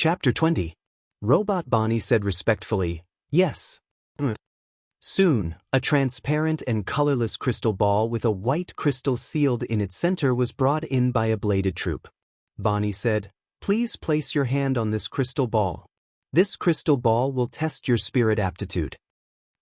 Chapter 20. Robot Bonnie said respectfully, "Yes." Soon, a transparent and colorless crystal ball with a white crystal sealed in its center was brought in by a bladed troop. Bonnie said, "Please place your hand on this crystal ball. This crystal ball will test your spirit aptitude."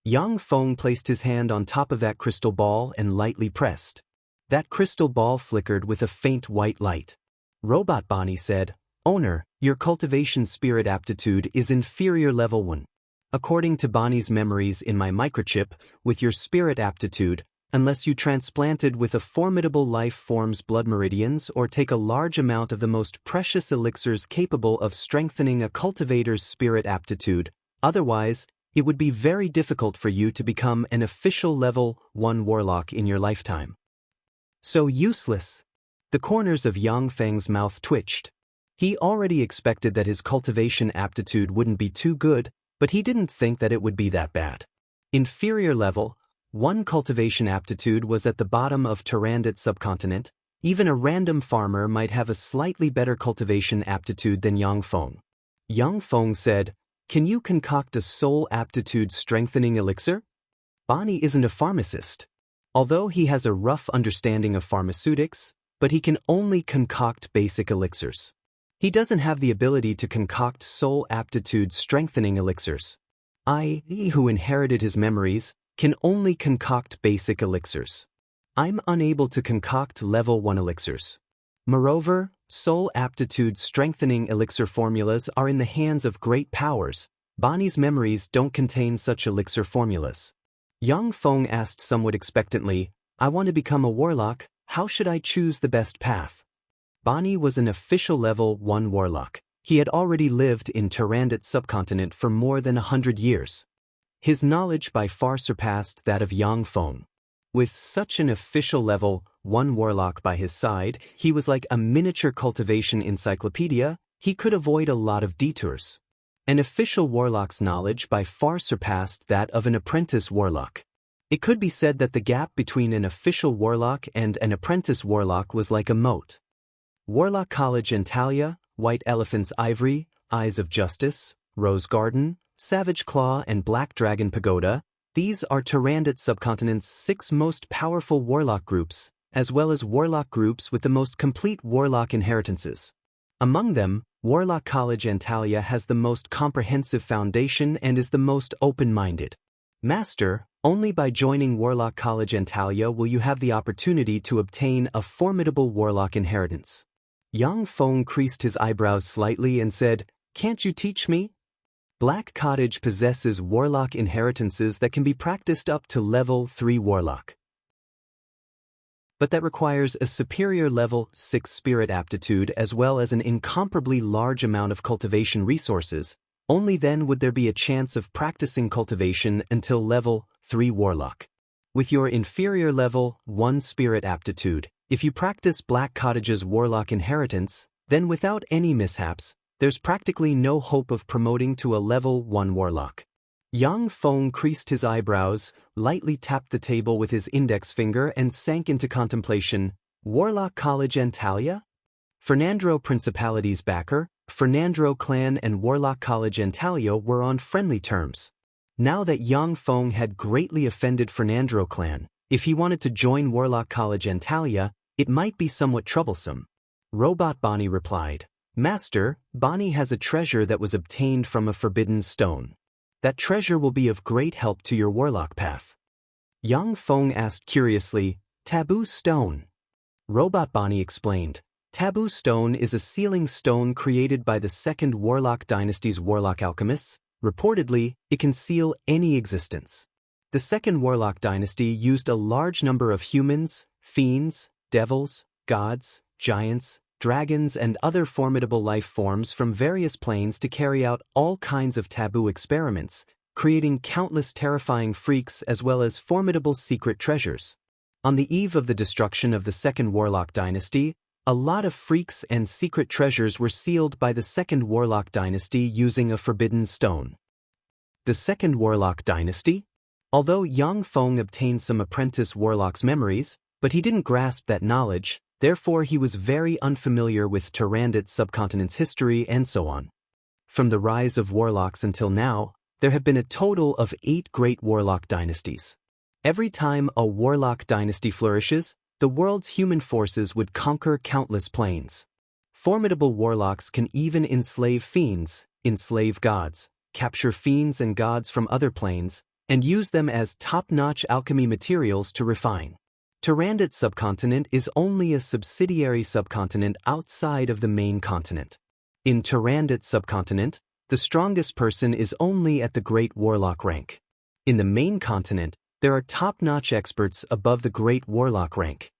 Yang Feng placed his hand on top of that crystal ball and lightly pressed. That crystal ball flickered with a faint white light. Robot Bonnie said, "Owner, your cultivation spirit aptitude is inferior level 1. According to Bonnie's memories in my microchip, with your spirit aptitude, unless you transplanted with a formidable life form's blood meridians or take a large amount of the most precious elixirs capable of strengthening a cultivator's spirit aptitude, otherwise, it would be very difficult for you to become an official level 1 warlock in your lifetime." So useless. The corners of Yang Feng's mouth twitched. He already expected that his cultivation aptitude wouldn't be too good, but he didn't think that it would be that bad. Inferior level 1 cultivation aptitude was at the bottom of Tyrannid subcontinent. Even a random farmer might have a slightly better cultivation aptitude than Yang Feng. Yang Feng said, "Can you concoct a soul aptitude strengthening elixir?" Bonnie isn't a pharmacist. Although he has a rough understanding of pharmaceutics, but he can only concoct basic elixirs. He doesn't have the ability to concoct soul aptitude strengthening elixirs. I, who inherited his memories, can only concoct basic elixirs. I'm unable to concoct level 1 elixirs. Moreover, soul aptitude strengthening elixir formulas are in the hands of great powers. Bonnie's memories don't contain such elixir formulas. Yang Feng asked somewhat expectantly, "I want to become a warlock, how should I choose the best path?" Bonnie was an official level 1 warlock. He had already lived in Tyrannid subcontinent for more than 100 years. His knowledge by far surpassed that of Yang Feng. With such an official level 1 warlock by his side, he was like a miniature cultivation encyclopedia. He could avoid a lot of detours. An official warlock's knowledge by far surpassed that of an apprentice warlock. It could be said that the gap between an official warlock and an apprentice warlock was like a moat. Warlock College Xianxia, White Elephant's Ivory, Eyes of Justice, Rose Garden, Savage Claw and Black Dragon Pagoda, these are Tyrannid subcontinent's 6 most powerful warlock groups, as well as warlock groups with the most complete warlock inheritances. Among them, Warlock College Xianxia has the most comprehensive foundation and is the most open-minded. Master, only by joining Warlock College Xianxia will you have the opportunity to obtain a formidable warlock inheritance. Yang Feng creased his eyebrows slightly and said, "Can't you teach me?" Black Cottage possesses warlock inheritances that can be practiced up to level 3 warlock. But that requires a superior level 6 spirit aptitude as well as an incomparably large amount of cultivation resources. Only then would there be a chance of practicing cultivation until level 3 warlock. With your inferior level 1 spirit aptitude, if you practice Black Cottage's warlock inheritance, then without any mishaps, there's practically no hope of promoting to a level 1 warlock. Yang Feng creased his eyebrows, lightly tapped the table with his index finger and sank into contemplation. Warlock College Xianxia? Fernandro Principality's backer, Fernandro clan and Warlock College Xianxia were on friendly terms. Now that Yang Feng had greatly offended Fernandro clan, if he wanted to join Warlock College Xianxia, it might be somewhat troublesome. Robot Bonnie replied, "Master, Bonnie has a treasure that was obtained from a forbidden stone. That treasure will be of great help to your warlock path." Yang Feng asked curiously, "Taboo stone?" Robot Bonnie explained, "Taboo stone is a sealing stone created by the 2nd Warlock Dynasty's warlock alchemists. Reportedly, it can seal any existence. The 2nd Warlock Dynasty used a large number of humans, fiends, devils, gods, giants, dragons and other formidable life forms from various planes to carry out all kinds of taboo experiments, creating countless terrifying freaks as well as formidable secret treasures. On the eve of the destruction of the 2nd Warlock Dynasty, a lot of freaks and secret treasures were sealed by the 2nd Warlock Dynasty using a forbidden stone." The 2nd Warlock Dynasty? Although Yang Feng obtained some apprentice warlock's memories, but he didn't grasp that knowledge, therefore he was very unfamiliar with Tyrannid subcontinent's history and so on. From the rise of warlocks until now, there have been a total of 8 great warlock dynasties. Every time a warlock dynasty flourishes, the world's human forces would conquer countless planes. Formidable warlocks can even enslave fiends, enslave gods, capture fiends and gods from other planes, and use them as top-notch alchemy materials to refine. Tyrandot subcontinent is only a subsidiary subcontinent outside of the main continent. In Tyrandot subcontinent, the strongest person is only at the Great Warlock rank. In the main continent, there are top-notch experts above the Great Warlock rank.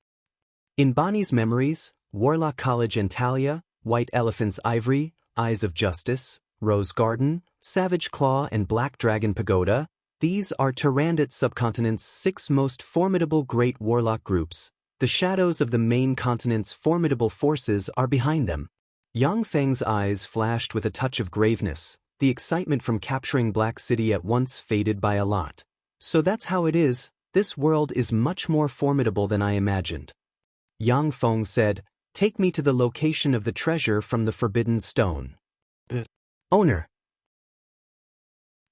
In Bonnie's memories, Warlock College Antalya, White Elephant's Ivory, Eyes of Justice, Rose Garden, Savage Claw and Black Dragon Pagoda, these are Tyrandot subcontinent's 6 most formidable great warlock groups. The shadows of the main continent's formidable forces are behind them. Yang Feng's eyes flashed with a touch of graveness. The excitement from capturing Black City at once faded by a lot. So that's how it is. This world is much more formidable than I imagined. Yang Feng said, "Take me to the location of the treasure from the Forbidden Stone." Owner.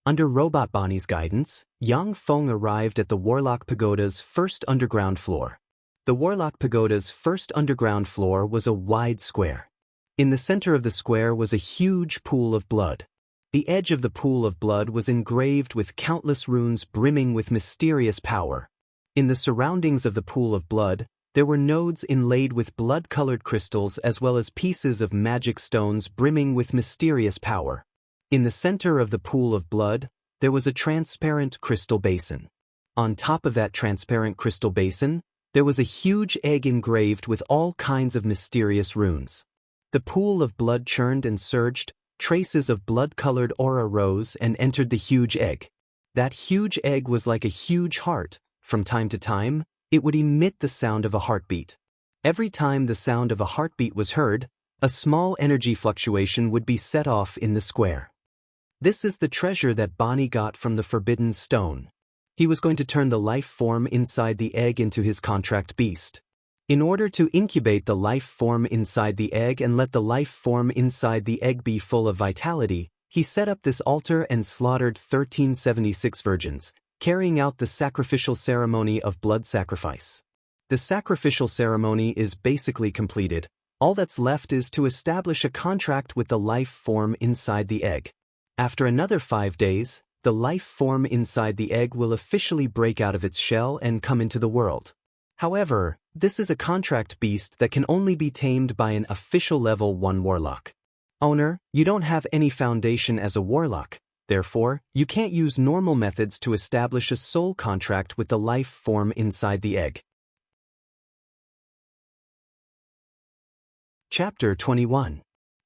Under Robot Bonnie's guidance, Yang Feng arrived at the Warlock Pagoda's first underground floor. The Warlock Pagoda's first underground floor was a wide square. In the center of the square was a huge pool of blood. The edge of the pool of blood was engraved with countless runes brimming with mysterious power. In the surroundings of the pool of blood, there were nodes inlaid with blood-colored crystals as well as pieces of magic stones brimming with mysterious power. In the center of the pool of blood, there was a transparent crystal basin. On top of that transparent crystal basin, there was a huge egg engraved with all kinds of mysterious runes. The pool of blood churned and surged, traces of blood-colored aura rose and entered the huge egg. That huge egg was like a huge heart. From time to time, it would emit the sound of a heartbeat. Every time the sound of a heartbeat was heard, a small energy fluctuation would be set off in the square. This is the treasure that Bonnie got from the Forbidden Stone. He was going to turn the life form inside the egg into his contract beast. In order to incubate the life form inside the egg and let the life form inside the egg be full of vitality, he set up this altar and slaughtered 1376 virgins, carrying out the sacrificial ceremony of blood sacrifice. The sacrificial ceremony is basically completed. All that's left is to establish a contract with the life form inside the egg. After another 5 days, the life form inside the egg will officially break out of its shell and come into the world. However, this is a contract beast that can only be tamed by an official level 1 warlock. Owner, you don't have any foundation as a warlock, therefore, you can't use normal methods to establish a soul contract with the life form inside the egg. Chapter 21.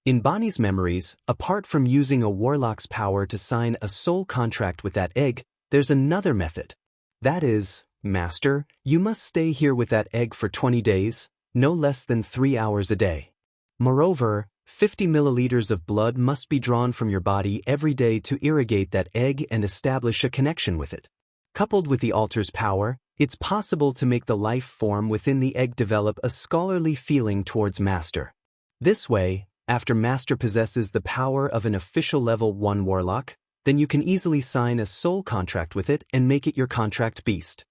In Bonnie's memories, apart from using a warlock's power to sign a soul contract with that egg, there's another method. That is, Master, you must stay here with that egg for 20 days, no less than 3 hours a day. Moreover, 50 milliliters of blood must be drawn from your body every day to irrigate that egg and establish a connection with it. Coupled with the altar's power, it's possible to make the life form within the egg develop a scholarly feeling towards Master. This way, after Master possesses the power of an official level 1 warlock, then you can easily sign a soul contract with it and make it your contract beast.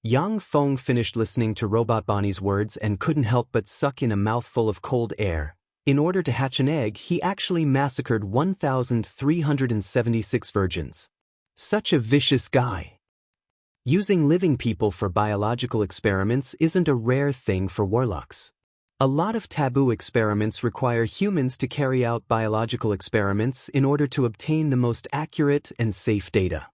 Yang Feng finished listening to Robot Bonnie's words and couldn't help but suck in a mouthful of cold air. In order to hatch an egg, he actually massacred 1,376 virgins. Such a vicious guy. Using living people for biological experiments isn't a rare thing for warlocks. A lot of taboo experiments require humans to carry out biological experiments in order to obtain the most accurate and safe data.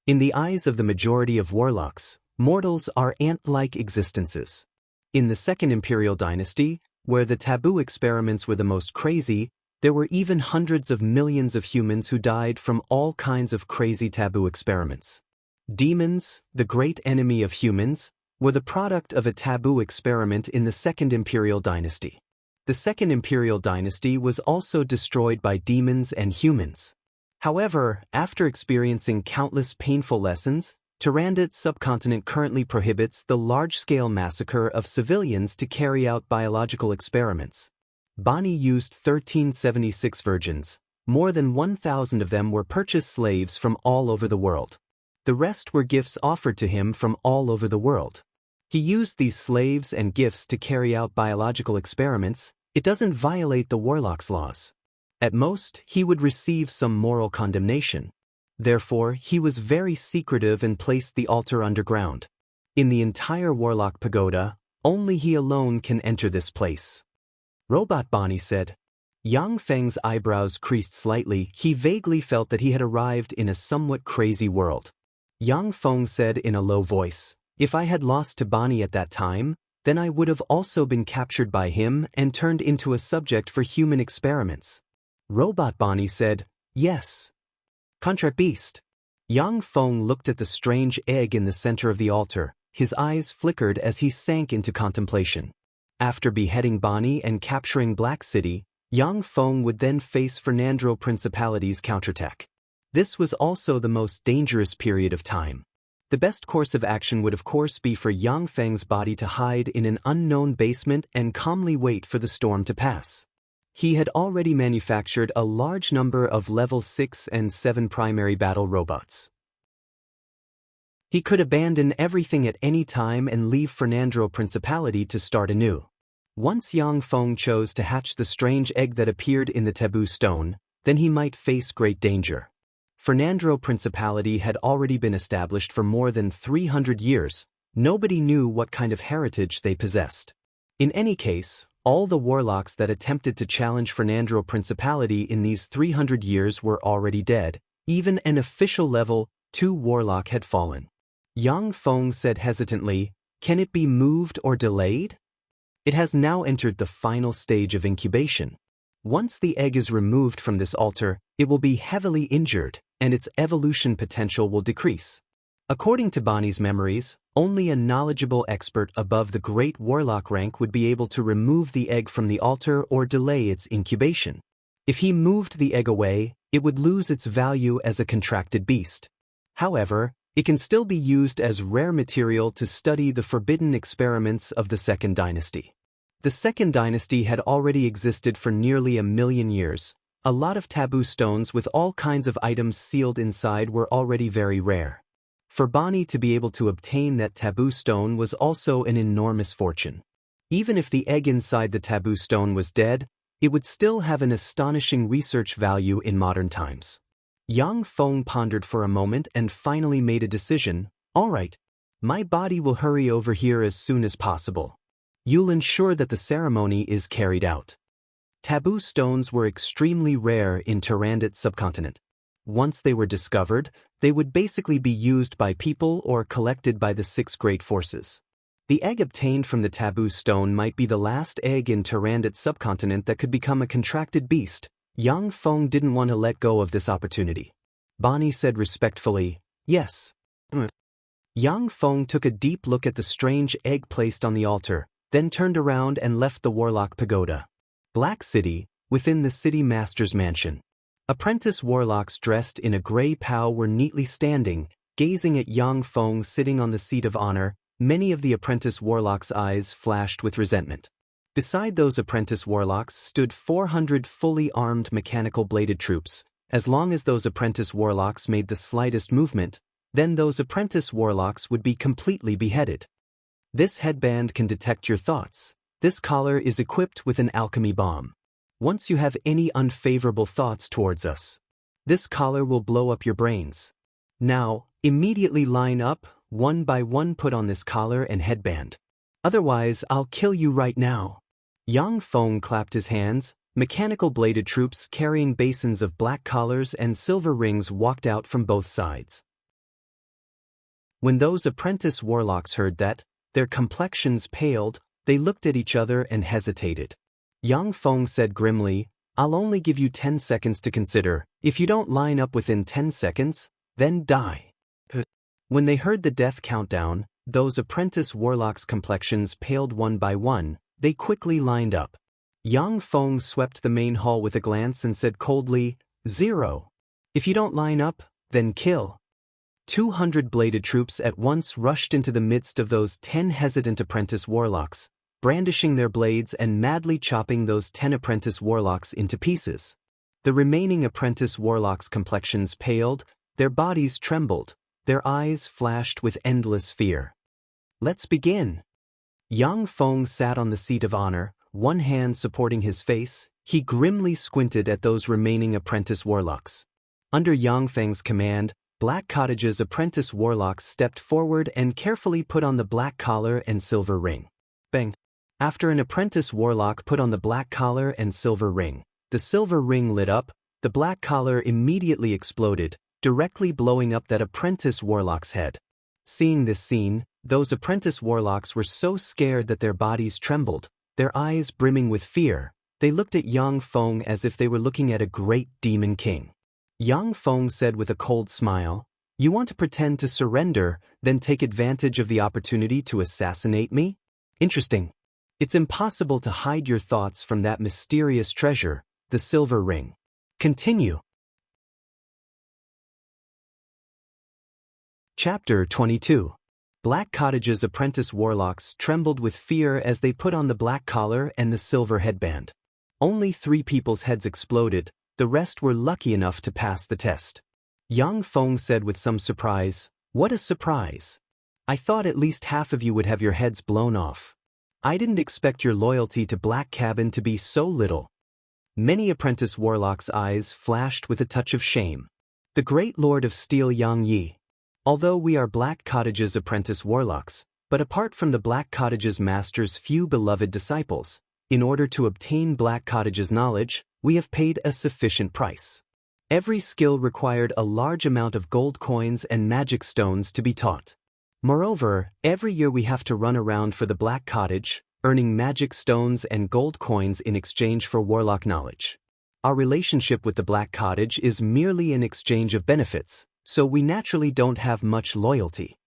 In the eyes of the majority of warlocks, mortals are ant-like existences. In the Second Imperial Dynasty, where the taboo experiments were the most crazy, there were even hundreds of millions of humans who died from all kinds of crazy taboo experiments. Demons, the great enemy of humans, were the product of a taboo experiment in the Second Imperial Dynasty. The Second Imperial Dynasty was also destroyed by demons and humans. However, after experiencing countless painful lessons, Tyrandot subcontinent currently prohibits the large-scale massacre of civilians to carry out biological experiments. Bonnie used 1376 virgins, More than 1,000 of them were purchased slaves from all over the world. The rest were gifts offered to him from all over the world. He used these slaves and gifts to carry out biological experiments. It doesn't violate the warlock's laws. At most, he would receive some moral condemnation. Therefore, he was very secretive and placed the altar underground. In the entire warlock pagoda, only he alone can enter this place. Robot Bonnie said. Yang Feng's eyebrows creased slightly. He vaguely felt that he had arrived in a somewhat crazy world. Yang Feng said in a low voice, "If I had lost to Bonnie at that time, then I would have also been captured by him and turned into a subject for human experiments." Robot Bonnie said, "Yes." Contract Beast. Yang Feng looked at the strange egg in the center of the altar. His eyes flickered as he sank into contemplation. After beheading Bonnie and capturing Black City, Yang Feng would then face Fernandro Principality's counterattack. This was also the most dangerous period of time. The best course of action would of course be for Yang Feng's body to hide in an unknown basement and calmly wait for the storm to pass. He had already manufactured a large number of level 6 and 7 primary battle robots. He could abandon everything at any time and leave Fernandro Principality to start anew. Once Yang Feng chose to hatch the strange egg that appeared in the taboo stone, then he might face great danger. Fernandro Principality had already been established for more than 300 years. Nobody knew what kind of heritage they possessed. In any case, all the warlocks that attempted to challenge Fernandro Principality in these 300 years were already dead. Even an official level 2 warlock had fallen. Yang Feng said hesitantly, "Can it be moved or delayed?" It has now entered the final stage of incubation. Once the egg is removed from this altar, it will be heavily injured, and its evolution potential will decrease. According to Bonnie's memories, only a knowledgeable expert above the Great Warlock rank would be able to remove the egg from the altar or delay its incubation. If he moved the egg away, it would lose its value as a contracted beast. However, it can still be used as rare material to study the forbidden experiments of the Second Dynasty. The Second Dynasty had already existed for nearly 1,000,000 years. A lot of taboo stones with all kinds of items sealed inside were already very rare. For Bonnie to be able to obtain that taboo stone was also an enormous fortune. Even if the egg inside the taboo stone was dead, it would still have an astonishing research value in modern times. Yang Feng pondered for a moment and finally made a decision. "All right, my body will hurry over here as soon as possible. You'll ensure that the ceremony is carried out." Taboo stones were extremely rare in Tyrannid subcontinent. Once they were discovered, they would basically be used by people or collected by the 6 great forces. The egg obtained from the taboo stone might be the last egg in Tyrannid subcontinent that could become a contracted beast. Yang Feng didn't want to let go of this opportunity. Bonnie said respectfully, "Yes." Yang Feng took a deep look at the strange egg placed on the altar, then turned around and left the Warlock Pagoda. Black City, within the City Master's mansion. Apprentice warlocks dressed in a gray pow were neatly standing, gazing at Yang Feng sitting on the seat of honor. Many of the apprentice warlocks' eyes flashed with resentment. Beside those apprentice warlocks stood 400 fully armed mechanical bladed troops. As long as those apprentice warlocks made the slightest movement, then those apprentice warlocks would be completely beheaded. This headband can detect your thoughts. This collar is equipped with an alchemy bomb. Once you have any unfavorable thoughts towards us, this collar will blow up your brains. Now, immediately line up, one by one put on this collar and headband. Otherwise, I'll kill you right now. Yang Feng clapped his hands. Mechanical bladed troops carrying basins of black collars and silver rings walked out from both sides. When those apprentice warlocks heard that, their complexions paled. They looked at each other and hesitated. Yang Feng said grimly, "I'll only give you 10 seconds to consider. If you don't line up within 10 seconds, then die." When they heard the death countdown, those apprentice warlocks' complexions paled one by one. They quickly lined up. Yang Feng swept the main hall with a glance and said coldly, 0. If you don't line up, then kill. 200 bladed troops at once rushed into the midst of those 10 hesitant apprentice warlocks, brandishing their blades and madly chopping those 10 apprentice warlocks into pieces. The The remaining apprentice warlocks' complexions paled, their bodies trembled, their eyes flashed with endless fear. Let's begin. Yang Feng sat on the seat of honor, one hand supporting his face. He grimly squinted at those remaining apprentice warlocks. Under Yang Feng's command, Black Cottage's apprentice warlocks stepped forward and carefully put on the black collar and silver ring. Bang! After an apprentice warlock put on the black collar and silver ring, the silver ring lit up, the black collar immediately exploded, directly blowing up that apprentice warlock's head. Seeing this scene, those apprentice warlocks were so scared that their bodies trembled, their eyes brimming with fear. They looked at Yang Feng as if they were looking at a great demon king. Yang Feng said with a cold smile, "You want to pretend to surrender, then take advantage of the opportunity to assassinate me? Interesting. It's impossible to hide your thoughts from that mysterious treasure, the silver ring. Continue." Chapter 22. Black Cottage's apprentice warlocks trembled with fear as they put on the black collar and the silver headband. Only 3 people's heads exploded, the rest were lucky enough to pass the test. Yang Feng said with some surprise, "What a surprise. I thought at least half of you would have your heads blown off. I didn't expect your loyalty to Black Cabin to be so little." Many apprentice warlocks' eyes flashed with a touch of shame. The great lord of steel Yang Yi. Although we are Black Cottage's apprentice warlocks, but apart from the Black Cottage's master's few beloved disciples, in order to obtain Black Cottage's knowledge, we have paid a sufficient price. Every skill required a large amount of gold coins and magic stones to be taught. Moreover, every year we have to run around for the Black Cottage, earning magic stones and gold coins in exchange for warlock knowledge. Our relationship with the Black Cottage is merely an exchange of benefits, so we naturally don't have much loyalty.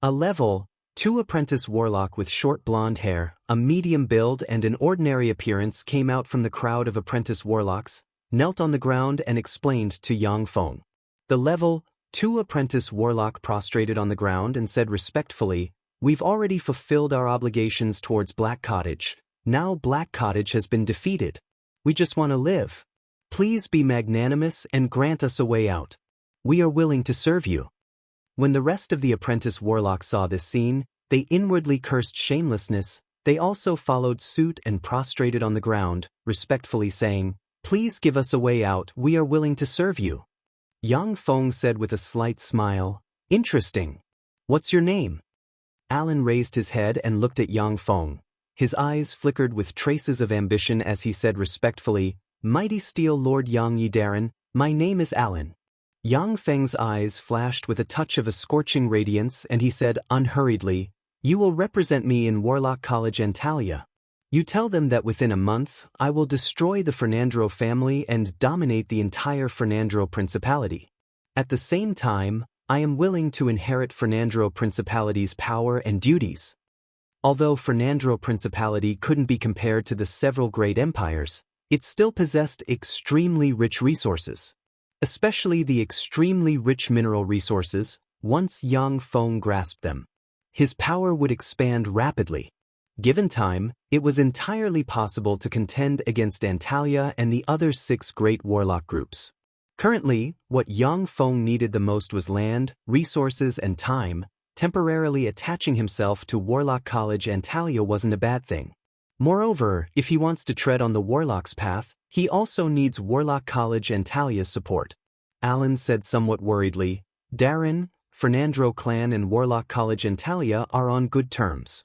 A level 2 apprentice warlock with short blonde hair, a medium build and an ordinary appearance came out from the crowd of apprentice warlocks, knelt on the ground and explained to Yang Feng. The level 2 apprentice warlock prostrated on the ground and said respectfully, "We've already fulfilled our obligations towards Black Cottage. Now Black Cottage has been defeated. We just want to live. Please be magnanimous and grant us a way out. We are willing to serve you." When the rest of the apprentice warlocks saw this scene, they inwardly cursed shamelessness. They also followed suit and prostrated on the ground, respectfully saying, "Please give us a way out. We are willing to serve you." Yang Feng said with a slight smile, "Interesting. What's your name?" Alan raised his head and looked at Yang Feng. His eyes flickered with traces of ambition as he said respectfully, "Mighty Steel Lord Yang Yi Darren, my name is Alan." Yang Feng's eyes flashed with a touch of a scorching radiance and he said unhurriedly, "You will represent me in Warlock College Antalya. You tell them that within a month, I will destroy the Fernandro family and dominate the entire Fernandro Principality. At the same time, I am willing to inherit Fernandro Principality's power and duties." Although Fernandro Principality couldn't be compared to the several great empires, it still possessed extremely rich resources. Especially the extremely rich mineral resources, once Yang Feng grasped them. His power would expand rapidly. Given time, it was entirely possible to contend against Antalya and the other 6 great warlock groups. Currently, what Yang Feng needed the most was land, resources and time. Temporarily attaching himself to Warlock College Antalya wasn't a bad thing. Moreover, if he wants to tread on the Warlock's path, he also needs Warlock College Antalya's support. Alan said somewhat worriedly, "Darren, Fernandro clan and Warlock College Antalya are on good terms."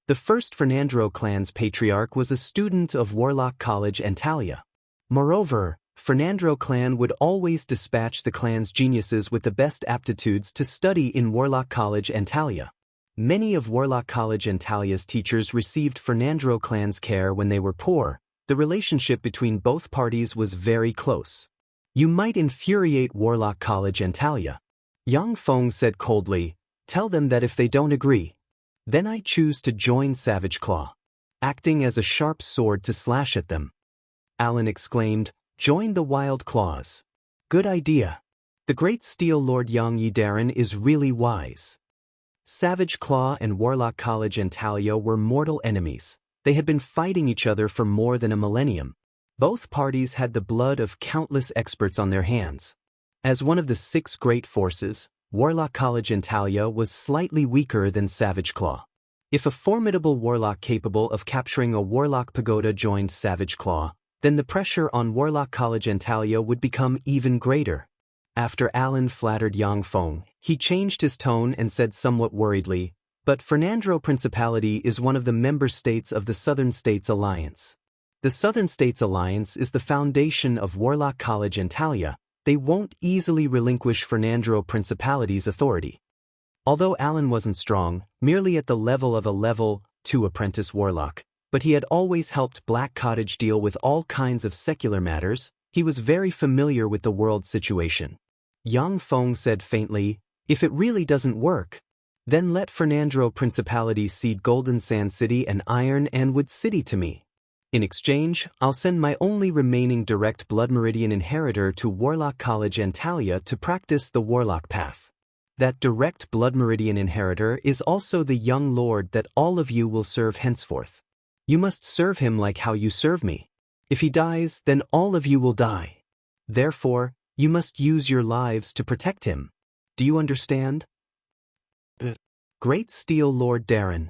The first Fernandro clan's patriarch was a student of Warlock College Antalya. Moreover, Fernandro clan would always dispatch the clan's geniuses with the best aptitudes to study in Warlock College Antalya. Many of Warlock College Antalya's teachers received Fernandro clan's care when they were poor. The relationship between both parties was very close. "You might infuriate Warlock College Antalya," Yang Feng said coldly. "Tell them that if they don't agree, then I choose to join Savage Claw, acting as a sharp sword to slash at them." Alan exclaimed, "Join the Wild Claws. Good idea. The great Steel Lord Yang Yi Darren is really wise." Savage Claw and Warlock College Antalya were mortal enemies. They had been fighting each other for more than a millennium. Both parties had the blood of countless experts on their hands. As one of the 6 great forces, Warlock College Entalia was slightly weaker than Savage Claw. If a formidable warlock capable of capturing a warlock pagoda joined Savage Claw, then the pressure on Warlock College Entalia would become even greater. After Alan flattered Yang Feng, he changed his tone and said somewhat worriedly, "But Fernandro Principality is one of the member states of the Southern States Alliance. The Southern States Alliance is the foundation of Warlock College Entalia. They won't easily relinquish Fernandro Principality's authority." Although Alan wasn't strong, merely at the level of a level 2 apprentice warlock, but he had always helped Black Cottage deal with all kinds of secular matters, he was very familiar with the world's situation. Yang Feng said faintly, "If it really doesn't work, then let Fernandro Principality cede Golden Sand City and Iron and Wood City to me. In exchange, I'll send my only remaining direct Blood Meridian inheritor to Warlock College Entalia to practice the Warlock Path. That direct Blood Meridian inheritor is also the young lord that all of you will serve henceforth. You must serve him like how you serve me. If he dies, then all of you will die. Therefore, you must use your lives to protect him. Do you understand?" Great Steel Lord Darren.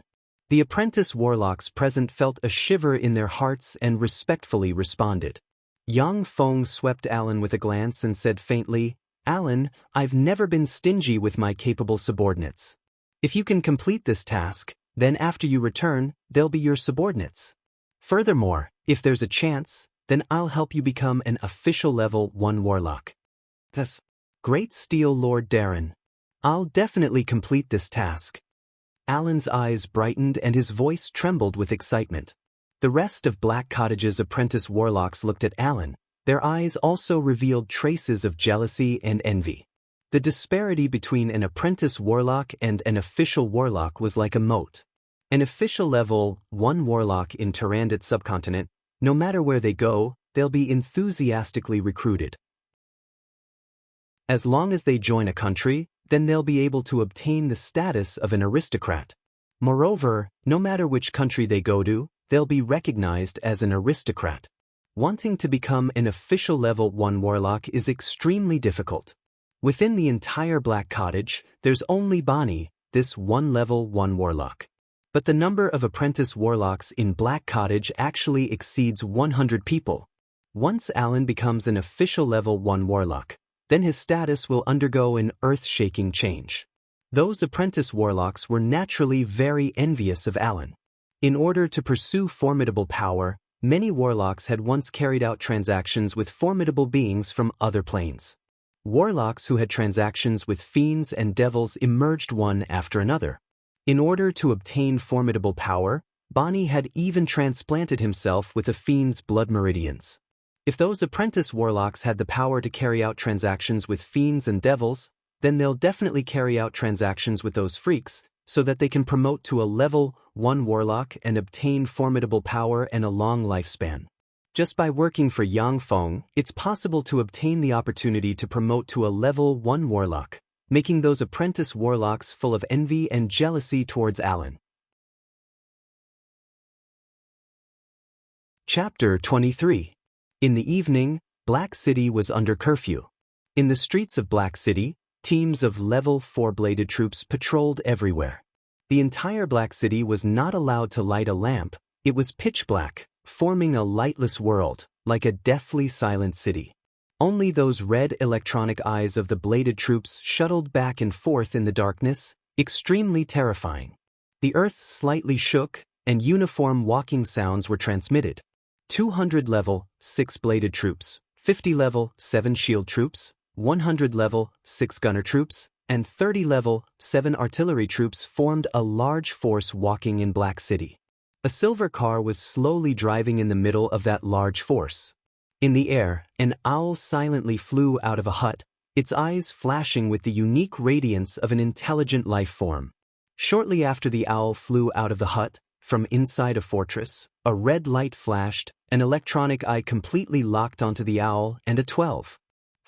The apprentice warlocks present felt a shiver in their hearts and respectfully responded. Yang Feng swept Alan with a glance and said faintly, "Alan, I've never been stingy with my capable subordinates. If you can complete this task, then after you return, they'll be your subordinates. Furthermore, if there's a chance, then I'll help you become an official level 1 warlock." Yes. Great Steel Lord Darren. I'll definitely complete this task. Alan's eyes brightened and his voice trembled with excitement. The rest of Black Cottage's apprentice warlocks looked at Alan. Their eyes also revealed traces of jealousy and envy. The disparity between an apprentice warlock and an official warlock was like a moat. An official level 1 warlock in Tyrannid subcontinent, no matter where they go, they'll be enthusiastically recruited. As long as they join a country, then they'll be able to obtain the status of an aristocrat. Moreover, no matter which country they go to, they'll be recognized as an aristocrat. Wanting to become an official level 1 warlock is extremely difficult. Within the entire Black Cottage, there's only Bonnie, this one level 1 warlock. But the number of apprentice warlocks in Black Cottage actually exceeds 100 people. Once Alan becomes an official level 1 warlock, then his status will undergo an earth-shaking change. Those apprentice warlocks were naturally very envious of Alan. In order to pursue formidable power, many warlocks had once carried out transactions with formidable beings from other planes. Warlocks who had transactions with fiends and devils emerged one after another. In order to obtain formidable power, Bonnie had even transplanted himself with a fiend's blood meridians. If those apprentice warlocks had the power to carry out transactions with fiends and devils, then they'll definitely carry out transactions with those freaks, so that they can promote to a level 1 warlock and obtain formidable power and a long lifespan. Just by working for Yang Feng, it's possible to obtain the opportunity to promote to a level 1 warlock, making those apprentice warlocks full of envy and jealousy towards Alan. Chapter 23. In the evening, Black City was under curfew. In the streets of Black City, teams of level 4 bladed troops patrolled everywhere. The entire Black City was not allowed to light a lamp. It was pitch black, forming a lightless world, like a deathly silent city. Only those red electronic eyes of the bladed troops shuttled back and forth in the darkness, extremely terrifying. The earth slightly shook, and uniform walking sounds were transmitted. 200 level 6 bladed troops, 50 level 7 shield troops, 100 level 6 gunner troops, and 30 level 7 artillery troops formed a large force walking in Black City. A silver car was slowly driving in the middle of that large force. In the air, an owl silently flew out of a hut, its eyes flashing with the unique radiance of an intelligent life form. Shortly after the owl flew out of the hut, from inside a fortress, a red light flashed, an electronic eye completely locked onto the owl, and a 12.5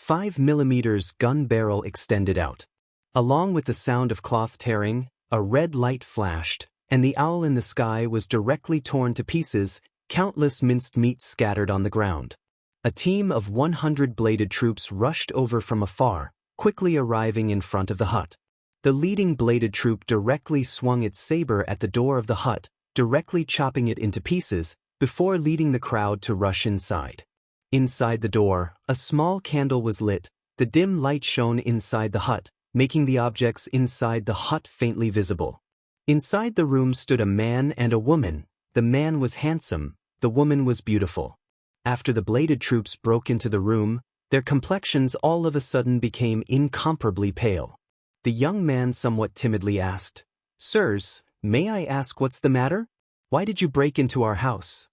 mm gun barrel extended out. Along with the sound of cloth tearing, a red light flashed, and the owl in the sky was directly torn to pieces, countless minced meats scattered on the ground. A team of 100 bladed troops rushed over from afar, quickly arriving in front of the hut. The leading bladed troop directly swung its saber at the door of the hut, directly chopping it into pieces, before leading the crowd to rush inside. Inside the door, a small candle was lit. The dim light shone inside the hut, making the objects inside the hut faintly visible. Inside the room stood a man and a woman. The man was handsome, the woman was beautiful. After the bladed troops broke into the room, their complexions all of a sudden became incomparably pale. The young man somewhat timidly asked, "Sirs, may I ask what's the matter? Why did you break into our house?"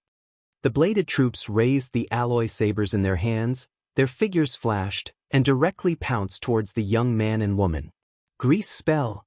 The bladed troops raised the alloy sabers in their hands, their figures flashed, and directly pounced towards the young man and woman. Grease spell.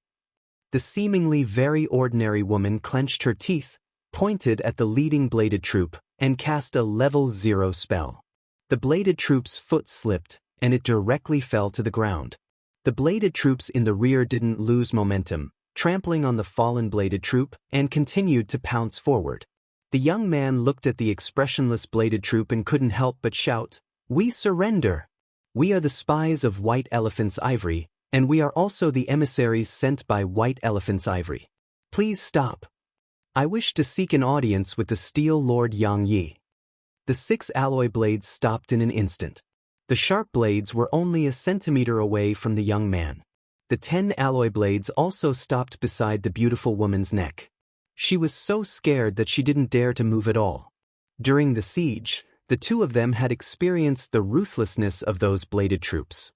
The seemingly very ordinary woman clenched her teeth, pointed at the leading bladed troop, and cast a level 0 spell. The bladed troop's foot slipped, and it directly fell to the ground. The bladed troops in the rear didn't lose momentum, trampling on the fallen bladed troop, and continued to pounce forward. The young man looked at the expressionless bladed troop and couldn't help but shout, "We surrender! We are the spies of White Elephant's Ivory, and we are also the emissaries sent by White Elephant's Ivory. Please stop. I wish to seek an audience with the Steel Lord Yang Yi." The 6 alloy blades stopped in an instant. The sharp blades were only a centimeter away from the young man. The 10 alloy blades also stopped beside the beautiful woman's neck. She was so scared that she didn't dare to move at all. During the siege, the two of them had experienced the ruthlessness of those bladed troops.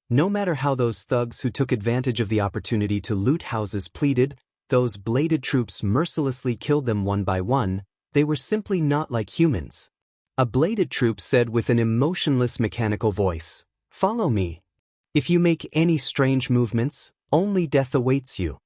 No matter how those thugs who took advantage of the opportunity to loot houses pleaded, those bladed troops mercilessly killed them one by one. They were simply not like humans. A bladed troop said with an emotionless mechanical voice, "Follow me. If you make any strange movements, only death awaits you."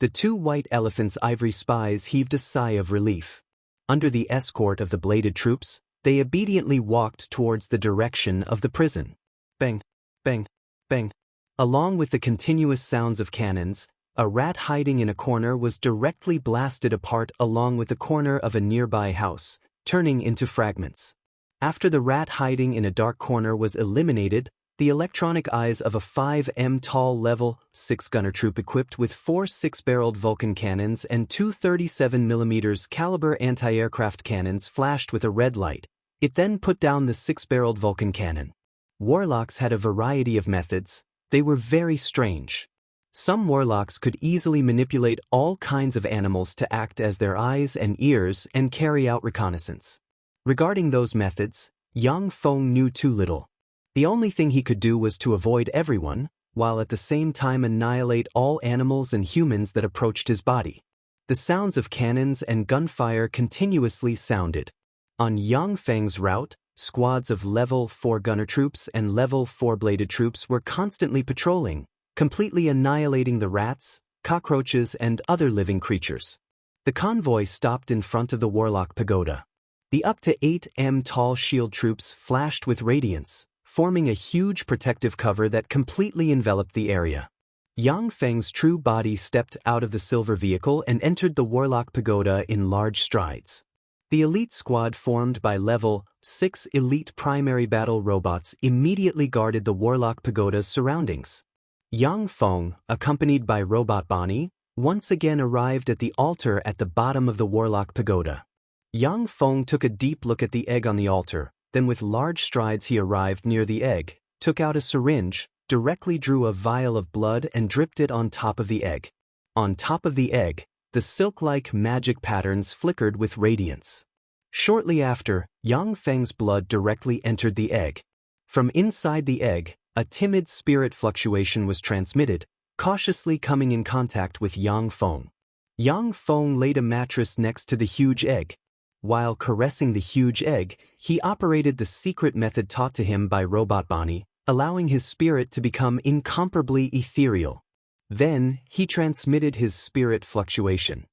The 2 White Elephant's Ivory spies heaved a sigh of relief. Under the escort of the bladed troops, they obediently walked towards the direction of the prison. Bang, bang, bang. Along with the continuous sounds of cannons, a rat hiding in a corner was directly blasted apart along with the corner of a nearby house, turning into fragments. After the rat hiding in a dark corner was eliminated, the electronic eyes of a 5M tall level 6 gunner troop equipped with 4 6-barreled Vulcan cannons and 2 37mm caliber anti-aircraft cannons flashed with a red light. It then put down the 6-barreled Vulcan cannon. Warlocks had a variety of methods. They were very strange. Some warlocks could easily manipulate all kinds of animals to act as their eyes and ears and carry out reconnaissance. Regarding those methods, Yang Feng knew too little. The only thing he could do was to avoid everyone, while at the same time annihilate all animals and humans that approached his body. The sounds of cannons and gunfire continuously sounded. On Yang Feng's route, squads of level 4 gunner troops and level 4 bladed troops were constantly patrolling, completely annihilating the rats, cockroaches, and other living creatures. The convoy stopped in front of the Warlock Pagoda. The up to 8M tall shield troops flashed with radiance, forming a huge protective cover that completely enveloped the area. Yang Feng's true body stepped out of the silver vehicle and entered the Warlock Pagoda in large strides. The elite squad formed by level 6 elite primary battle robots immediately guarded the Warlock Pagoda's surroundings. Yang Feng, accompanied by Robot Bonnie, once again arrived at the altar at the bottom of the Warlock Pagoda. Yang Feng took a deep look at the egg on the altar. Then with large strides he arrived near the egg, took out a syringe, directly drew a vial of blood and dripped it on top of the egg. On top of the egg, the silk-like magic patterns flickered with radiance. Shortly after, Yang Feng's blood directly entered the egg. From inside the egg, a timid spirit fluctuation was transmitted, cautiously coming in contact with Yang Feng. Yang Feng laid a mattress next to the huge egg. While caressing the huge egg, he operated the secret method taught to him by Robot Bonnie, allowing his spirit to become incomparably ethereal. Then, he transmitted his spirit fluctuation.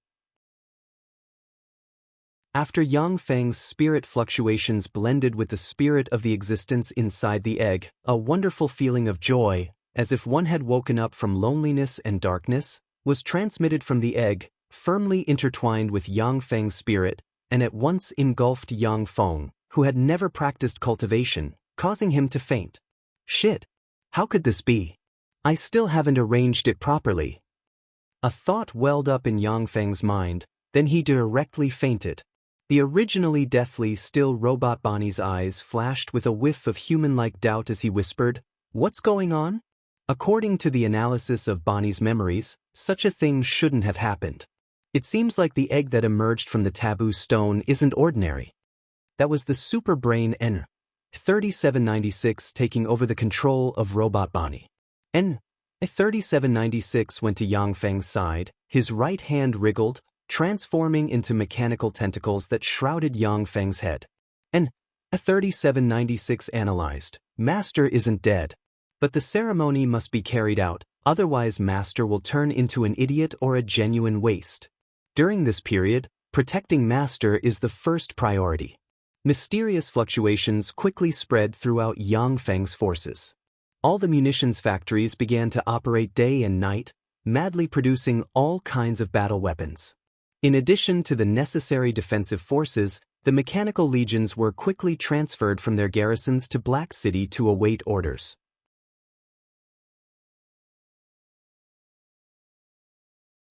After Yang Feng's spirit fluctuations blended with the spirit of the existence inside the egg, a wonderful feeling of joy, as if one had woken up from loneliness and darkness, was transmitted from the egg, firmly intertwined with Yang Feng's spirit, and at once engulfed Yang Feng, who had never practiced cultivation, causing him to faint. Shit! How could this be? I still haven't arranged it properly. A thought welled up in Yang Feng's mind, then he directly fainted. The originally deathly still robot Bonnie's eyes flashed with a whiff of human-like doubt as he whispered, "What's going on?" According to the analysis of Bonnie's memories, such a thing shouldn't have happened. It seems like the egg that emerged from the taboo stone isn't ordinary. That was the super brain N3796 taking over the control of robot Bonnie. N3796 went to Yang Feng's side, his right hand wriggled, transforming into mechanical tentacles that shrouded Yang Feng's head. N3796 analyzed, "Master isn't dead. But the ceremony must be carried out, otherwise Master will turn into an idiot or a genuine waste. During this period, protecting Master is the first priority." Mysterious fluctuations quickly spread throughout Yang Feng's forces. All the munitions factories began to operate day and night, madly producing all kinds of battle weapons. In addition to the necessary defensive forces, the mechanical legions were quickly transferred from their garrisons to Black City to await orders.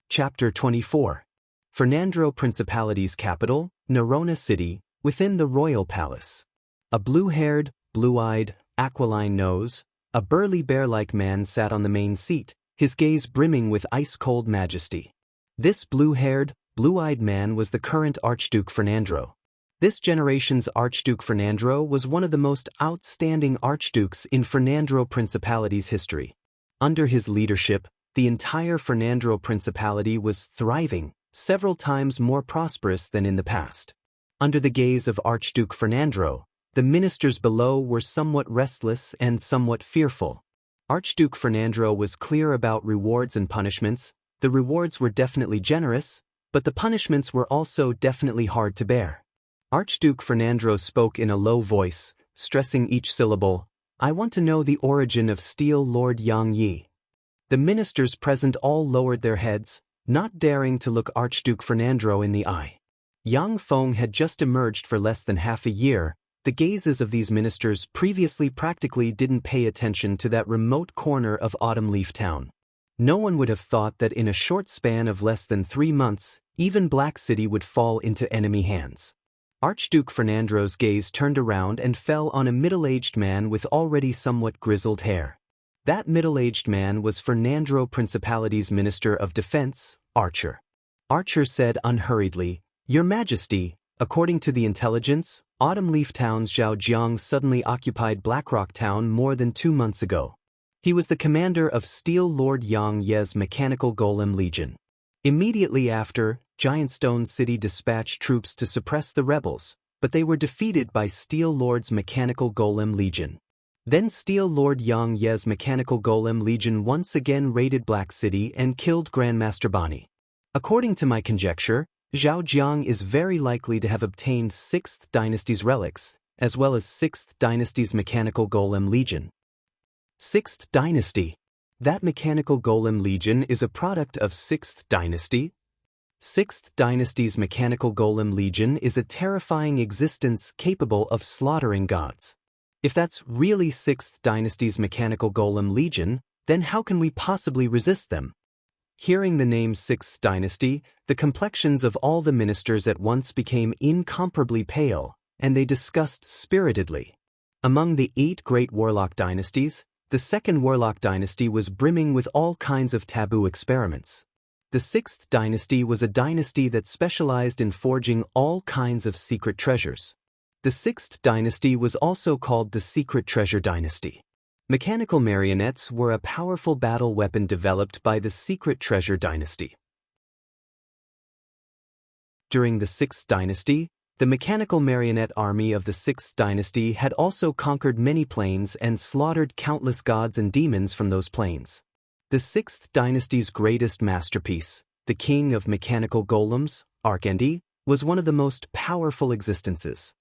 Chapter 24. Fernandro Principality's capital, Nerona City, within the royal palace. A blue-haired, blue-eyed, aquiline nose, a burly bear-like man sat on the main seat, his gaze brimming with ice-cold majesty. This blue-haired, blue-eyed man was the current Archduke Fernandro. This generation's Archduke Fernandro was one of the most outstanding archdukes in Fernandro Principality's history. Under his leadership, the entire Fernandro Principality was thriving, several times more prosperous than in the past. Under the gaze of Archduke Fernandro, the ministers below were somewhat restless and somewhat fearful. Archduke Fernandro was clear about rewards and punishments. The rewards were definitely generous, but the punishments were also definitely hard to bear. Archduke Fernandro spoke in a low voice, stressing each syllable, "I want to know the origin of Steel Lord Yang Yi." The ministers present all lowered their heads, not daring to look Archduke Fernandro in the eye. Yang Feng had just emerged for less than half a year. The gazes of these ministers previously practically didn't pay attention to that remote corner of Autumn Leaf Town. No one would have thought that in a short span of less than 3 months, even Black City would fall into enemy hands. Archduke Fernandro's gaze turned around and fell on a middle-aged man with already somewhat grizzled hair. That middle-aged man was Fernandro Principality's Minister of Defense, Archer. Archer said unhurriedly, "Your Majesty, according to the intelligence, Autumn Leaf Town's Zhao Jiang suddenly occupied Blackrock Town more than 2 months ago. He was the commander of Steel Lord Yang Ye's Mechanical Golem Legion. Immediately after, Giant Stone City dispatched troops to suppress the rebels, but they were defeated by Steel Lord's Mechanical Golem Legion. Then Steel Lord Yang Ye's Mechanical Golem Legion once again raided Black City and killed Grandmaster Bonnie. According to my conjecture, Zhao Jiang is very likely to have obtained 6th Dynasty's relics, as well as 6th Dynasty's Mechanical Golem Legion." 6th Dynasty. That Mechanical Golem Legion is a product of 6th Dynasty? 6th Dynasty's Mechanical Golem Legion is a terrifying existence capable of slaughtering gods. If that's really 6th Dynasty's Mechanical Golem Legion, then how can we possibly resist them? Hearing the name 6th Dynasty, the complexions of all the ministers at once became incomparably pale, and they discussed spiritedly. Among the 8 great warlock dynasties, the second warlock dynasty was brimming with all kinds of taboo experiments. The 6th Dynasty was a dynasty that specialized in forging all kinds of secret treasures. The 6th Dynasty was also called the Secret Treasure Dynasty. Mechanical marionettes were a powerful battle weapon developed by the Secret Treasure Dynasty. During the 6th Dynasty, the mechanical marionette army of the 6th Dynasty had also conquered many planes and slaughtered countless gods and demons from those planes. The 6th Dynasty's greatest masterpiece, the King of Mechanical Golems, Archendi, was one of the most powerful existences.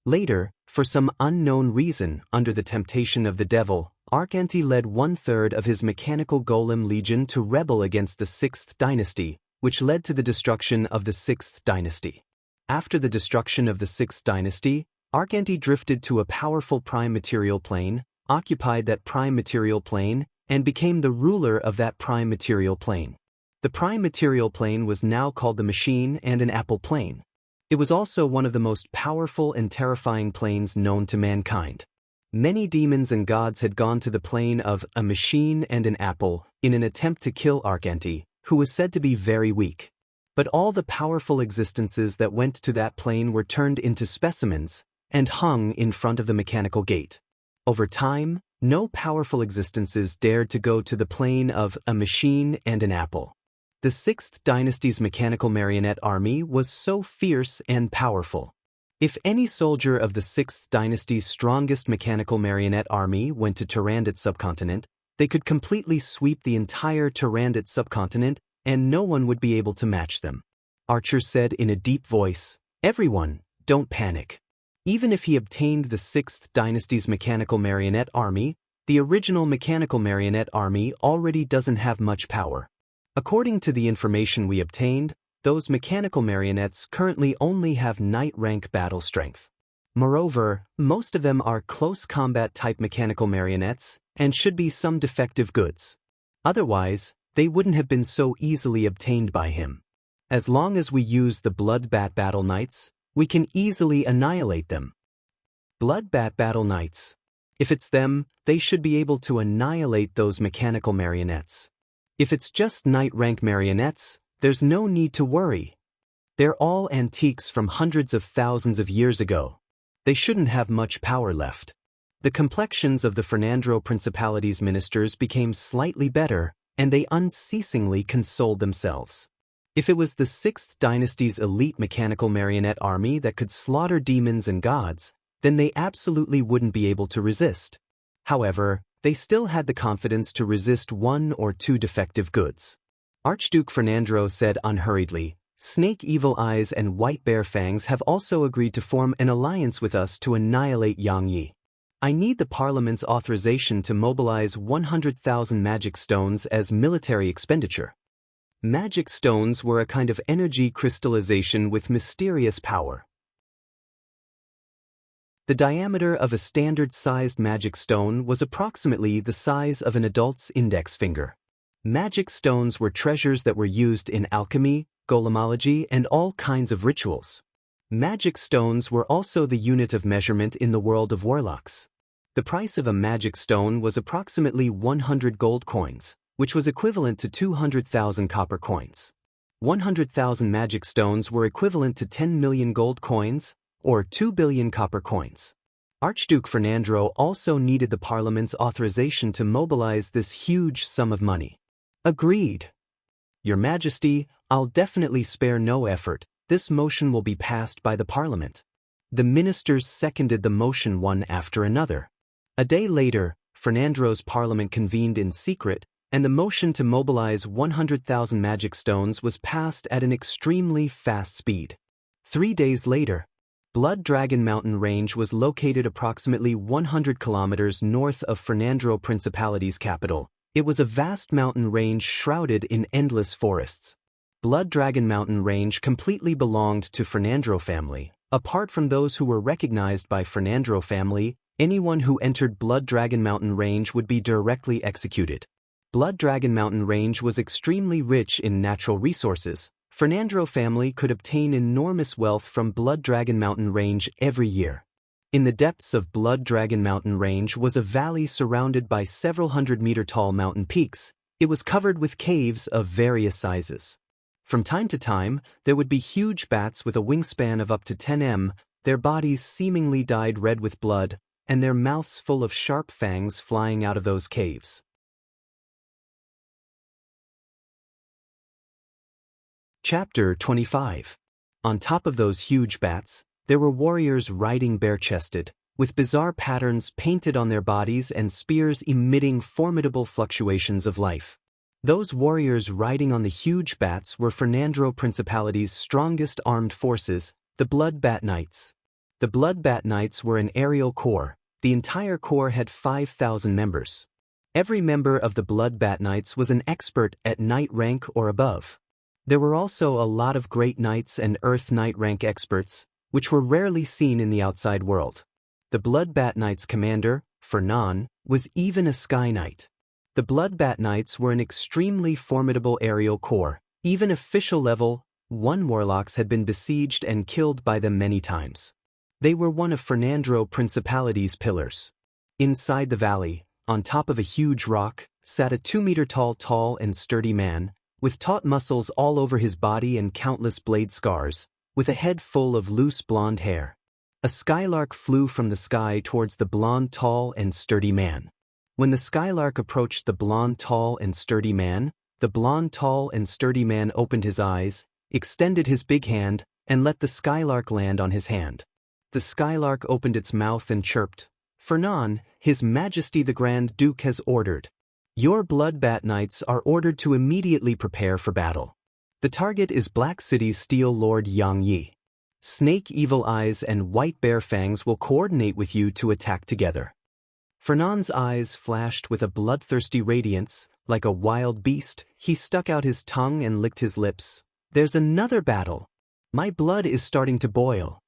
Later, for some unknown reason, under the temptation of the devil, Archendi led 1/3 of his Mechanical Golem Legion to rebel against the 6th Dynasty, which led to the destruction of the 6th Dynasty. After the destruction of the Sixth Dynasty, Arkanti drifted to a powerful prime material plane, occupied that prime material plane, and became the ruler of that prime material plane. The prime material plane was now called the Machine and an Apple plane. It was also one of the most powerful and terrifying planes known to mankind. Many demons and gods had gone to the plane of a Machine and an Apple in an attempt to kill Arkanti, who was said to be very weak. But all the powerful existences that went to that plane were turned into specimens and hung in front of the mechanical gate. Over time, no powerful existences dared to go to the plane of a Machine and an Apple. The Sixth Dynasty's mechanical marionette army was so fierce and powerful. If any soldier of the Sixth Dynasty's strongest mechanical marionette army went to Tyrandot subcontinent, they could completely sweep the entire Tyrandot subcontinent, and no one would be able to match them. Archer said in a deep voice, "Everyone, don't panic." Even if he obtained the Sixth Dynasty's mechanical marionette army, the original mechanical marionette army already doesn't have much power. According to the information we obtained, those mechanical marionettes currently only have knight rank battle strength. Moreover, most of them are close combat type mechanical marionettes and should be some defective goods. Otherwise, they wouldn't have been so easily obtained by him. As long as we use the Bloodbat Battle Knights, we can easily annihilate them. Bloodbat Battle Knights. If it's them, they should be able to annihilate those mechanical marionettes. If it's just knight rank marionettes, there's no need to worry. They're all antiques from hundreds of thousands of years ago. They shouldn't have much power left. The complexions of the Fernandro Principality's ministers became slightly better, and they unceasingly consoled themselves. If it was the Sixth Dynasty's elite mechanical marionette army that could slaughter demons and gods, then they absolutely wouldn't be able to resist. However, they still had the confidence to resist one or two defective goods. Archduke Fernandro said unhurriedly, "Snake Evil Eyes and White Bear Fangs have also agreed to form an alliance with us to annihilate Xianxia. I need the Parliament's authorization to mobilize 100,000 magic stones as military expenditure." Magic stones were a kind of energy crystallization with mysterious power. The diameter of a standard-sized magic stone was approximately the size of an adult's index finger. Magic stones were treasures that were used in alchemy, golemology, and all kinds of rituals. Magic stones were also the unit of measurement in the world of warlocks. The price of a magic stone was approximately 100 gold coins, which was equivalent to 200,000 copper coins. 100,000 magic stones were equivalent to 10 million gold coins, or 2 billion copper coins. Archduke Fernandro also needed the Parliament's authorization to mobilize this huge sum of money. Agreed. Your Majesty, I'll definitely spare no effort. This motion will be passed by the Parliament. The ministers seconded the motion one after another. A day later, Fernandro's Parliament convened in secret, and the motion to mobilize 100,000 magic stones was passed at an extremely fast speed. 3 days later, Blood Dragon Mountain Range was located approximately 100 kilometers north of Fernandro Principality's capital. It was a vast mountain range shrouded in endless forests. Blood Dragon Mountain Range completely belonged to Fernandro family. Apart from those who were recognized by Fernandro family, anyone who entered Blood Dragon Mountain Range would be directly executed. Blood Dragon Mountain Range was extremely rich in natural resources. Fernandro family could obtain enormous wealth from Blood Dragon Mountain Range every year. In the depths of Blood Dragon Mountain Range was a valley surrounded by several hundred-meter-tall mountain peaks. It was covered with caves of various sizes. From time to time, there would be huge bats with a wingspan of up to 10 m, their bodies seemingly dyed red with blood, and their mouths full of sharp fangs flying out of those caves. Chapter 25. On top of those huge bats, there were warriors riding bare-chested, with bizarre patterns painted on their bodies and spears emitting formidable fluctuations of life. Those warriors riding on the huge bats were Fernandro Principality's strongest armed forces, the Blood Bat Knights. The Blood Bat Knights were an aerial corps. The entire corps had 5,000 members. Every member of the Blood Bat Knights was an expert at knight rank or above. There were also a lot of Great Knights and Earth Knight rank experts, which were rarely seen in the outside world. The Bloodbat Knights commander, Fernan, was even a Sky Knight. The Bloodbat Knights were an extremely formidable aerial corps. Even official level 1 warlocks had been besieged and killed by them many times. They were one of Fernandro Principality's pillars. Inside the valley, on top of a huge rock, sat a 2-meter tall and sturdy man, with taut muscles all over his body and countless blade scars, with a head full of loose blonde hair. A skylark flew from the sky towards the blonde tall and sturdy man. When the skylark approached the blonde tall and sturdy man, the blonde tall and sturdy man opened his eyes, extended his big hand, and let the skylark land on his hand. The skylark opened its mouth and chirped, "Fernan, His Majesty the Grand Duke has ordered. Your Bloodbat Knights are ordered to immediately prepare for battle. The target is Black City's Steel Lord Xianxia. Snake Evil Eyes and White Bear Fangs will coordinate with you to attack together." Fernan's eyes flashed with a bloodthirsty radiance. Like a wild beast, he stuck out his tongue and licked his lips. "There's another battle. My blood is starting to boil."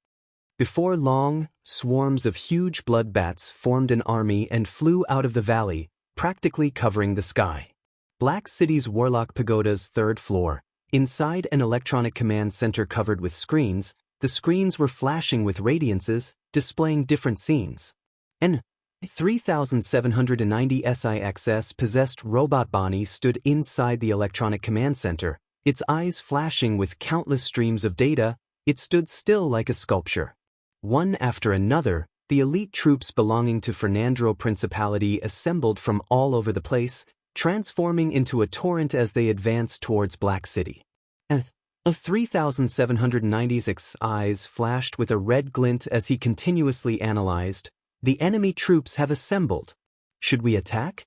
Before long, swarms of huge blood bats formed an army and flew out of the valley, practically covering the sky. Black City's Warlock Pagoda's 3rd floor, inside an electronic command center covered with screens, the screens were flashing with radiances, displaying different scenes. An 3790 SIXS-possessed robot Bonnie stood inside the electronic command center, its eyes flashing with countless streams of data. It stood still like a sculpture. One after another, the elite troops belonging to Fernandro Principality assembled from all over the place, transforming into a torrent as they advanced towards Black City. A 3796's eyes flashed with a red glint as he continuously analyzed. "The enemy troops have assembled. Should we attack?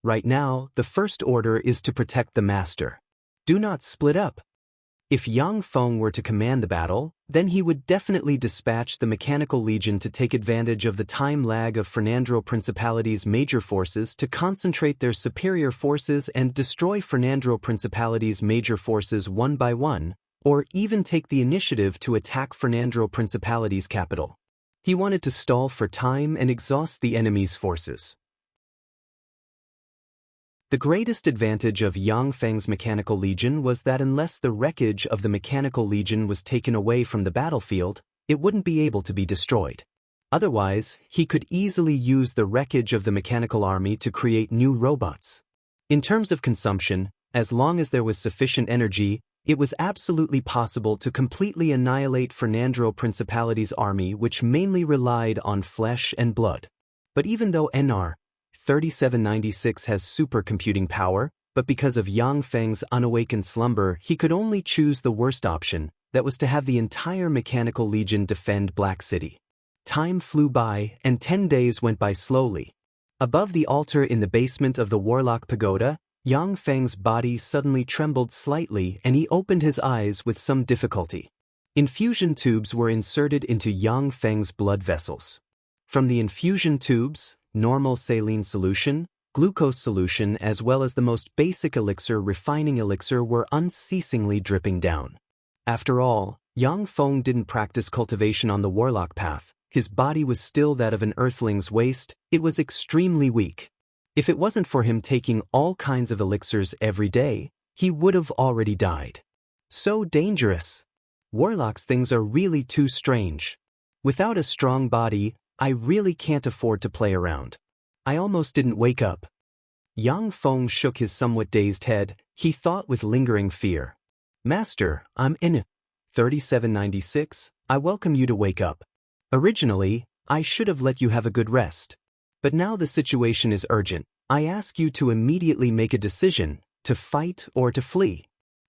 Right now, the first order is to protect the master. Do not split up." If Yang Feng were to command the battle, then he would definitely dispatch the Mechanical Legion to take advantage of the time lag of Fernandro Principality's major forces to concentrate their superior forces and destroy Fernandro Principality's major forces one by one, or even take the initiative to attack Fernandro Principality's capital. He wanted to stall for time and exhaust the enemy's forces. The greatest advantage of Yang Feng's Mechanical Legion was that unless the wreckage of the Mechanical Legion was taken away from the battlefield, it wouldn't be able to be destroyed. Otherwise, he could easily use the wreckage of the Mechanical Army to create new robots. In terms of consumption, as long as there was sufficient energy, it was absolutely possible to completely annihilate Fernandro Principality's army, which mainly relied on flesh and blood. But even though NR 3796 has supercomputing power, but because of Yang Feng's unawakened slumber, he could only choose the worst option, that was to have the entire Mechanical Legion defend Black City. Time flew by, and 10 days went by slowly. Above the altar in the basement of the Warlock Pagoda, Yang Feng's body suddenly trembled slightly and he opened his eyes with some difficulty. Infusion tubes were inserted into Yang Feng's blood vessels. From the infusion tubes, normal saline solution, glucose solution as well as the most basic elixir refining elixir were unceasingly dripping down. After all, Yang Feng didn't practice cultivation on the warlock path. His body was still that of an earthling's waste. It was extremely weak. If it wasn't for him taking all kinds of elixirs every day, he would have already died. So dangerous. Warlocks things are really too strange. Without a strong body, I really can't afford to play around. I almost didn't wake up. Yang Feng shook his somewhat dazed head. He thought with lingering fear. "Master, I'm in 3796. I welcome you to wake up. Originally, I should have let you have a good rest. But now the situation is urgent. I ask you to immediately make a decision, to fight or to flee."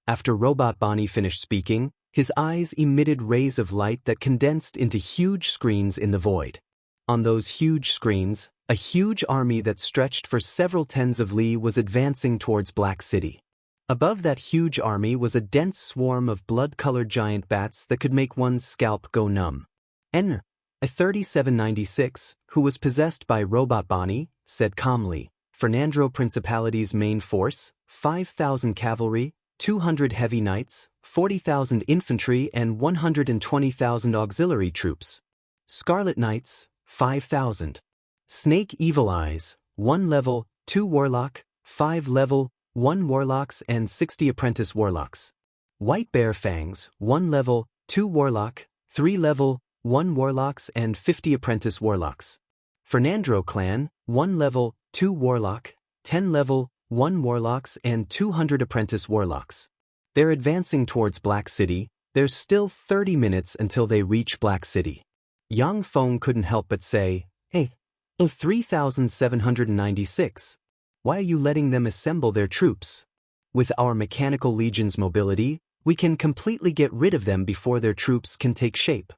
After Robot Bonnie finished speaking, his eyes emitted rays of light that condensed into huge screens in the void. On those huge screens, a huge army that stretched for several tens of li was advancing towards Black City. Above that huge army was a dense swarm of blood-colored giant bats that could make one's scalp go numb. A 3796, who was possessed by Robot Bonnie, said calmly, "Fernandro Principality's main force, 5,000 cavalry, 200 heavy knights, 40,000 infantry and 120,000 auxiliary troops. Scarlet Knights, 5,000. Snake Evil Eyes, 1 level, 2 warlock, 5 level, 1 warlocks and 60 apprentice warlocks. White Bear Fangs, 1 level, 2 warlock, 3 level, 1 warlocks and 50 apprentice warlocks. Fernandro Clan, 1 level, 2 warlock, 10 level, 1 warlocks and 200 apprentice warlocks. They're advancing towards Black City. There's still 30 minutes until they reach Black City. Yang Feng couldn't help but say, "Hey, 3,796. Why are you letting them assemble their troops? With our mechanical legion's mobility, we can completely get rid of them before their troops can take shape.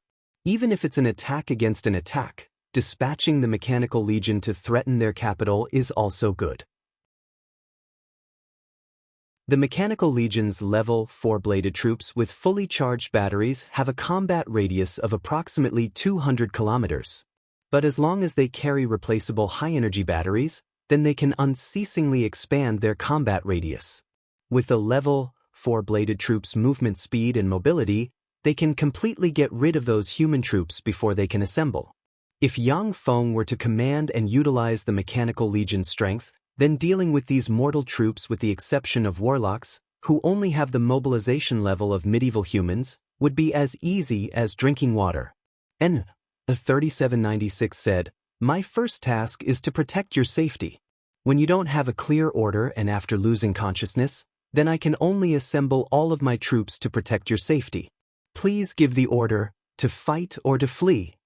Even if it's an attack against an attack, dispatching the mechanical legion to threaten their capital is also good." The Mechanical Legion's level 4-bladed troops with fully charged batteries have a combat radius of approximately 200 kilometers. But as long as they carry replaceable high-energy batteries, then they can unceasingly expand their combat radius. With the level 4-bladed troops' movement speed and mobility, they can completely get rid of those human troops before they can assemble. If Yang Feng were to command and utilize the Mechanical Legion's strength, then dealing with these mortal troops with the exception of warlocks, who only have the mobilization level of medieval humans, would be as easy as drinking water. And 3796 said, "My first task is to protect your safety. When you don't have a clear order and after losing consciousness, then I can only assemble all of my troops to protect your safety. Please give the order, to fight or to flee."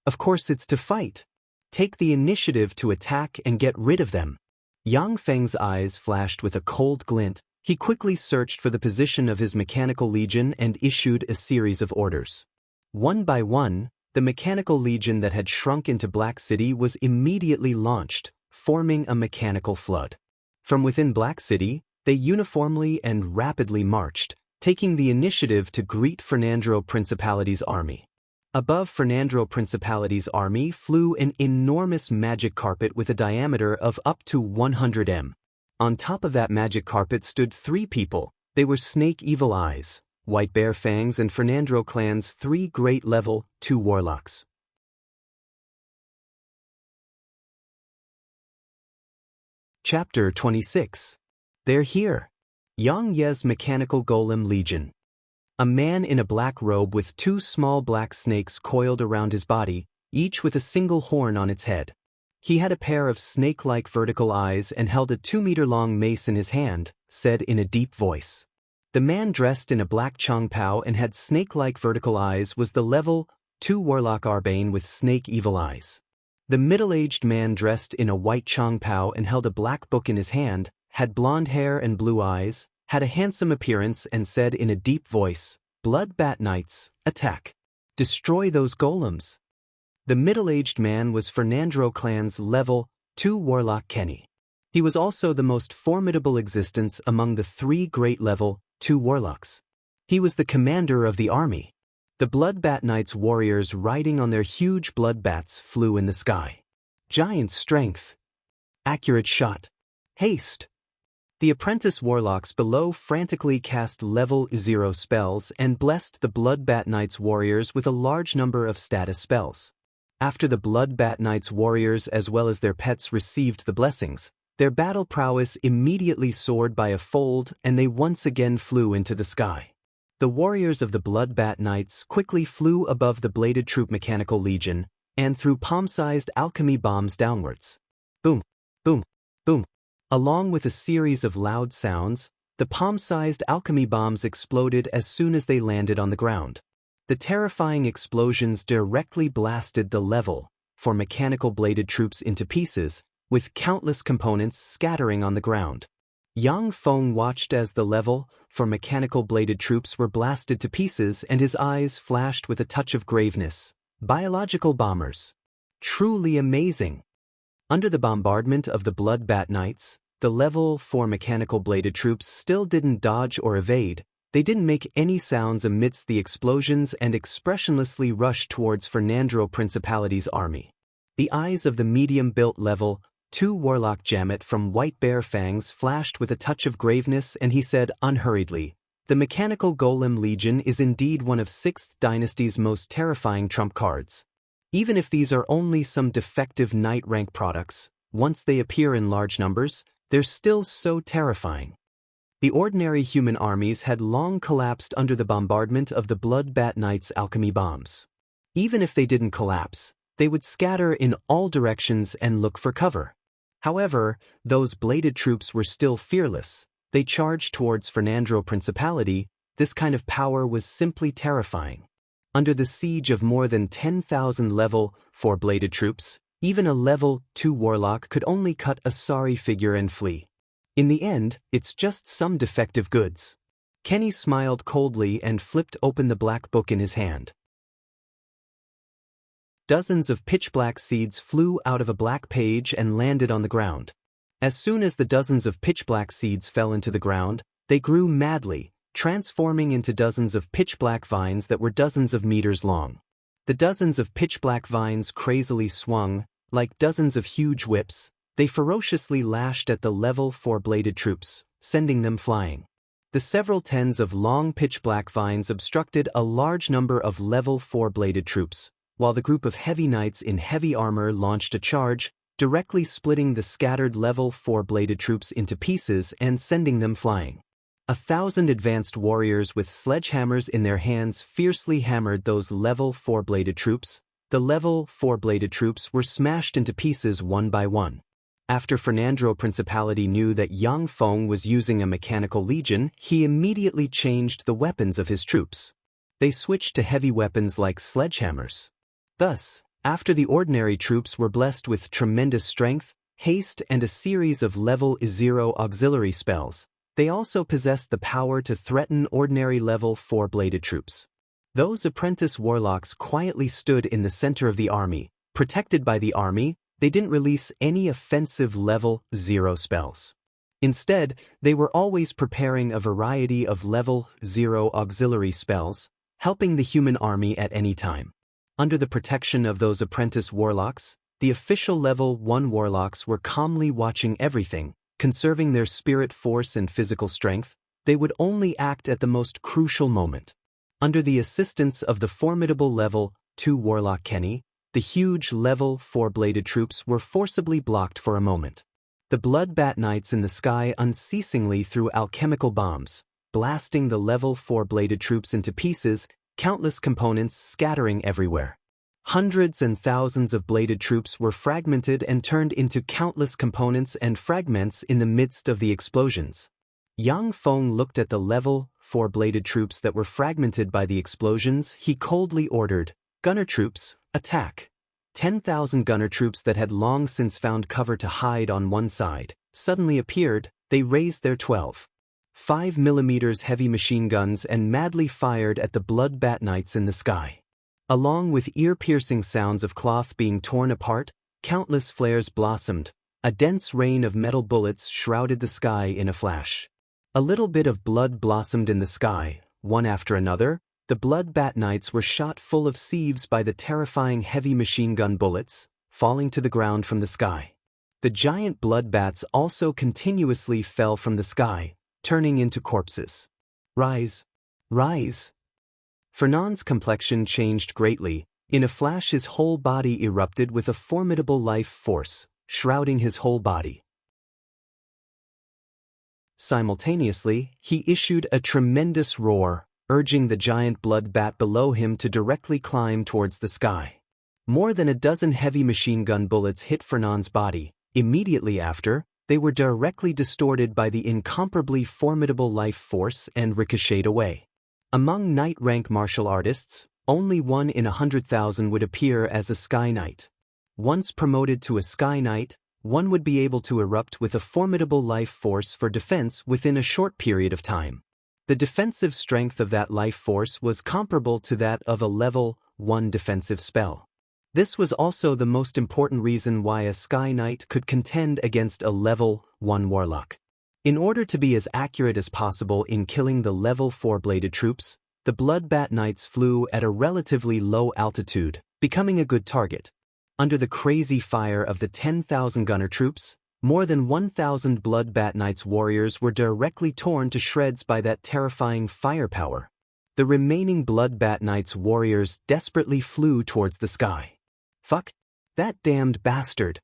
Of course it's to fight. Take the initiative to attack and get rid of them. Yang Feng's eyes flashed with a cold glint. He quickly searched for the position of his Mechanical Legion and issued a series of orders. One by one, the Mechanical Legion that had shrunk into Black City was immediately launched, forming a mechanical flood. From within Black City, they uniformly and rapidly marched, taking the initiative to greet Fernandro Principality's army. Above Fernandro Principality's army flew an enormous magic carpet with a diameter of up to 100 m. On top of that magic carpet stood 3 people. They were Snake Evil Eyes, White Bear Fangs and Fernandro Clan's 3 great level 2 warlocks. Chapter 26. They're here. Xianxia's Mechanical Golem Legion. A man in a black robe with 2 small black snakes coiled around his body, each with a single horn on its head. He had a pair of snake-like vertical eyes and held a 2-meter-long mace in his hand, said in a deep voice. The man dressed in a black chongpao and had snake-like vertical eyes was the level 2 warlock Arbane with snake evil eyes. The middle-aged man dressed in a white chongpao and held a black book in his hand, had blonde hair and blue eyes, had a handsome appearance and said in a deep voice, "Blood Bat Knights, attack. Destroy those golems." The middle-aged man was Fernandro Clan's level 2 warlock Kenny. He was also the most formidable existence among the 3 great level 2 warlocks. He was the commander of the army. The Blood Bat Knights warriors riding on their huge blood bats flew in the sky. Giant strength. Accurate shot. Haste. The apprentice warlocks below frantically cast level 0 spells and blessed the Blood Bat Knights warriors with a large number of status spells. After the Blood Bat Knights warriors as well as their pets received the blessings, their battle prowess immediately soared by a fold and they once again flew into the sky. The warriors of the Blood Bat Knights quickly flew above the bladed troop Mechanical Legion and threw palm-sized alchemy bombs downwards. Boom, boom, boom. Along with a series of loud sounds, the palm-sized alchemy bombs exploded as soon as they landed on the ground. The terrifying explosions directly blasted the level 4 mechanical bladed troops into pieces, with countless components scattering on the ground. Yang Feng watched as the level 4 mechanical bladed troops were blasted to pieces and his eyes flashed with a touch of graveness. Biological bombers. Truly amazing. Under the bombardment of the Blood Bat Knights, the level 4 mechanical bladed troops still didn't dodge or evade. They didn't make any sounds amidst the explosions and expressionlessly rushed towards Fernandro Principality's army. The eyes of the medium-built level 2 Warlock Jamet from White Bear Fangs flashed with a touch of graveness, and he said unhurriedly, "The Mechanical Golem Legion is indeed one of 6th Dynasty's most terrifying trump cards. Even if these are only some defective Knight rank products, once they appear in large numbers, they're still so terrifying." The ordinary human armies had long collapsed under the bombardment of the Bloodbat Knights' alchemy bombs. Even if they didn't collapse, they would scatter in all directions and look for cover. However, those bladed troops were still fearless. They charged towards Fernandro Principality. This kind of power was simply terrifying. Under the siege of more than 10,000 level 4 bladed troops, even a level 2 warlock could only cut a sorry figure and flee. In the end, it's just some defective goods. Kenny smiled coldly and flipped open the black book in his hand. Dozens of pitch-black seeds flew out of a black page and landed on the ground. As soon as the dozens of pitch-black seeds fell into the ground, they grew madly, transforming into dozens of pitch-black vines that were dozens of meters long. The dozens of pitch-black vines crazily swung, like dozens of huge whips. They ferociously lashed at the level 4 bladed troops, sending them flying. The several tens of long pitch-black vines obstructed a large number of level 4 bladed troops, while the group of heavy knights in heavy armor launched a charge, directly splitting the scattered level 4 bladed troops into pieces and sending them flying. 1,000 advanced warriors with sledgehammers in their hands fiercely hammered those level 4 bladed troops. The level 4 bladed troops were smashed into pieces one by one. After Fernandro Principality knew that Yang Feng was using a mechanical legion, he immediately changed the weapons of his troops. They switched to heavy weapons like sledgehammers. Thus, after the ordinary troops were blessed with tremendous strength, haste, and a series of level 0 auxiliary spells, they also possessed the power to threaten ordinary level 4 bladed troops. Those apprentice warlocks quietly stood in the center of the army. Protected by the army, they didn't release any offensive level 0 spells. Instead, they were always preparing a variety of level 0 auxiliary spells, helping the human army at any time. Under the protection of those apprentice warlocks, the official level 1 warlocks were calmly watching everything, conserving their spirit force and physical strength. They would only act at the most crucial moment. Under the assistance of the formidable level 2 warlock Kenny, the huge level 4 bladed troops were forcibly blocked for a moment. The Bloodbat Knights in the sky unceasingly threw alchemical bombs, blasting the level 4 bladed troops into pieces, countless components scattering everywhere. Hundreds and thousands of bladed troops were fragmented and turned into countless components and fragments in the midst of the explosions. Yang Feng looked at the level 4 bladed troops that were fragmented by the explosions. He coldly ordered, "Gunner troops, attack." 10,000 gunner troops that had long since found cover to hide on one side suddenly appeared. They raised their 12.5 mm heavy machine guns and madly fired at the Bloodbat Knights in the sky. Along with ear-piercing sounds of cloth being torn apart, countless flares blossomed. A dense rain of metal bullets shrouded the sky in a flash. A little bit of blood blossomed in the sky. One after another, the Bloodbat Knights were shot full of sieves by the terrifying heavy machine gun bullets, falling to the ground from the sky. The giant bloodbats also continuously fell from the sky, turning into corpses. "Rise! Rise!" Fernand's complexion changed greatly. In a flash his whole body erupted with a formidable life force, shrouding his whole body. Simultaneously, he issued a tremendous roar, urging the giant bloodbat below him to directly climb towards the sky. More than a dozen heavy machine gun bullets hit Fernand's body. Immediately after, they were directly distorted by the incomparably formidable life force and ricocheted away. Among Knight rank martial artists, only 1 in 100,000 would appear as a Sky Knight. Once promoted to a Sky Knight, one would be able to erupt with a formidable life force for defense within a short period of time. The defensive strength of that life force was comparable to that of a level 1 defensive spell. This was also the most important reason why a Sky Knight could contend against a level 1 warlock. In order to be as accurate as possible in killing the level 4 bladed troops, the Bloodbat Knights flew at a relatively low altitude, becoming a good target. Under the crazy fire of the 10,000 gunner troops, more than 1,000 Blood Bat Knights warriors were directly torn to shreds by that terrifying firepower. The remaining Blood Bat Knights warriors desperately flew towards the sky. Fuck! That damned bastard!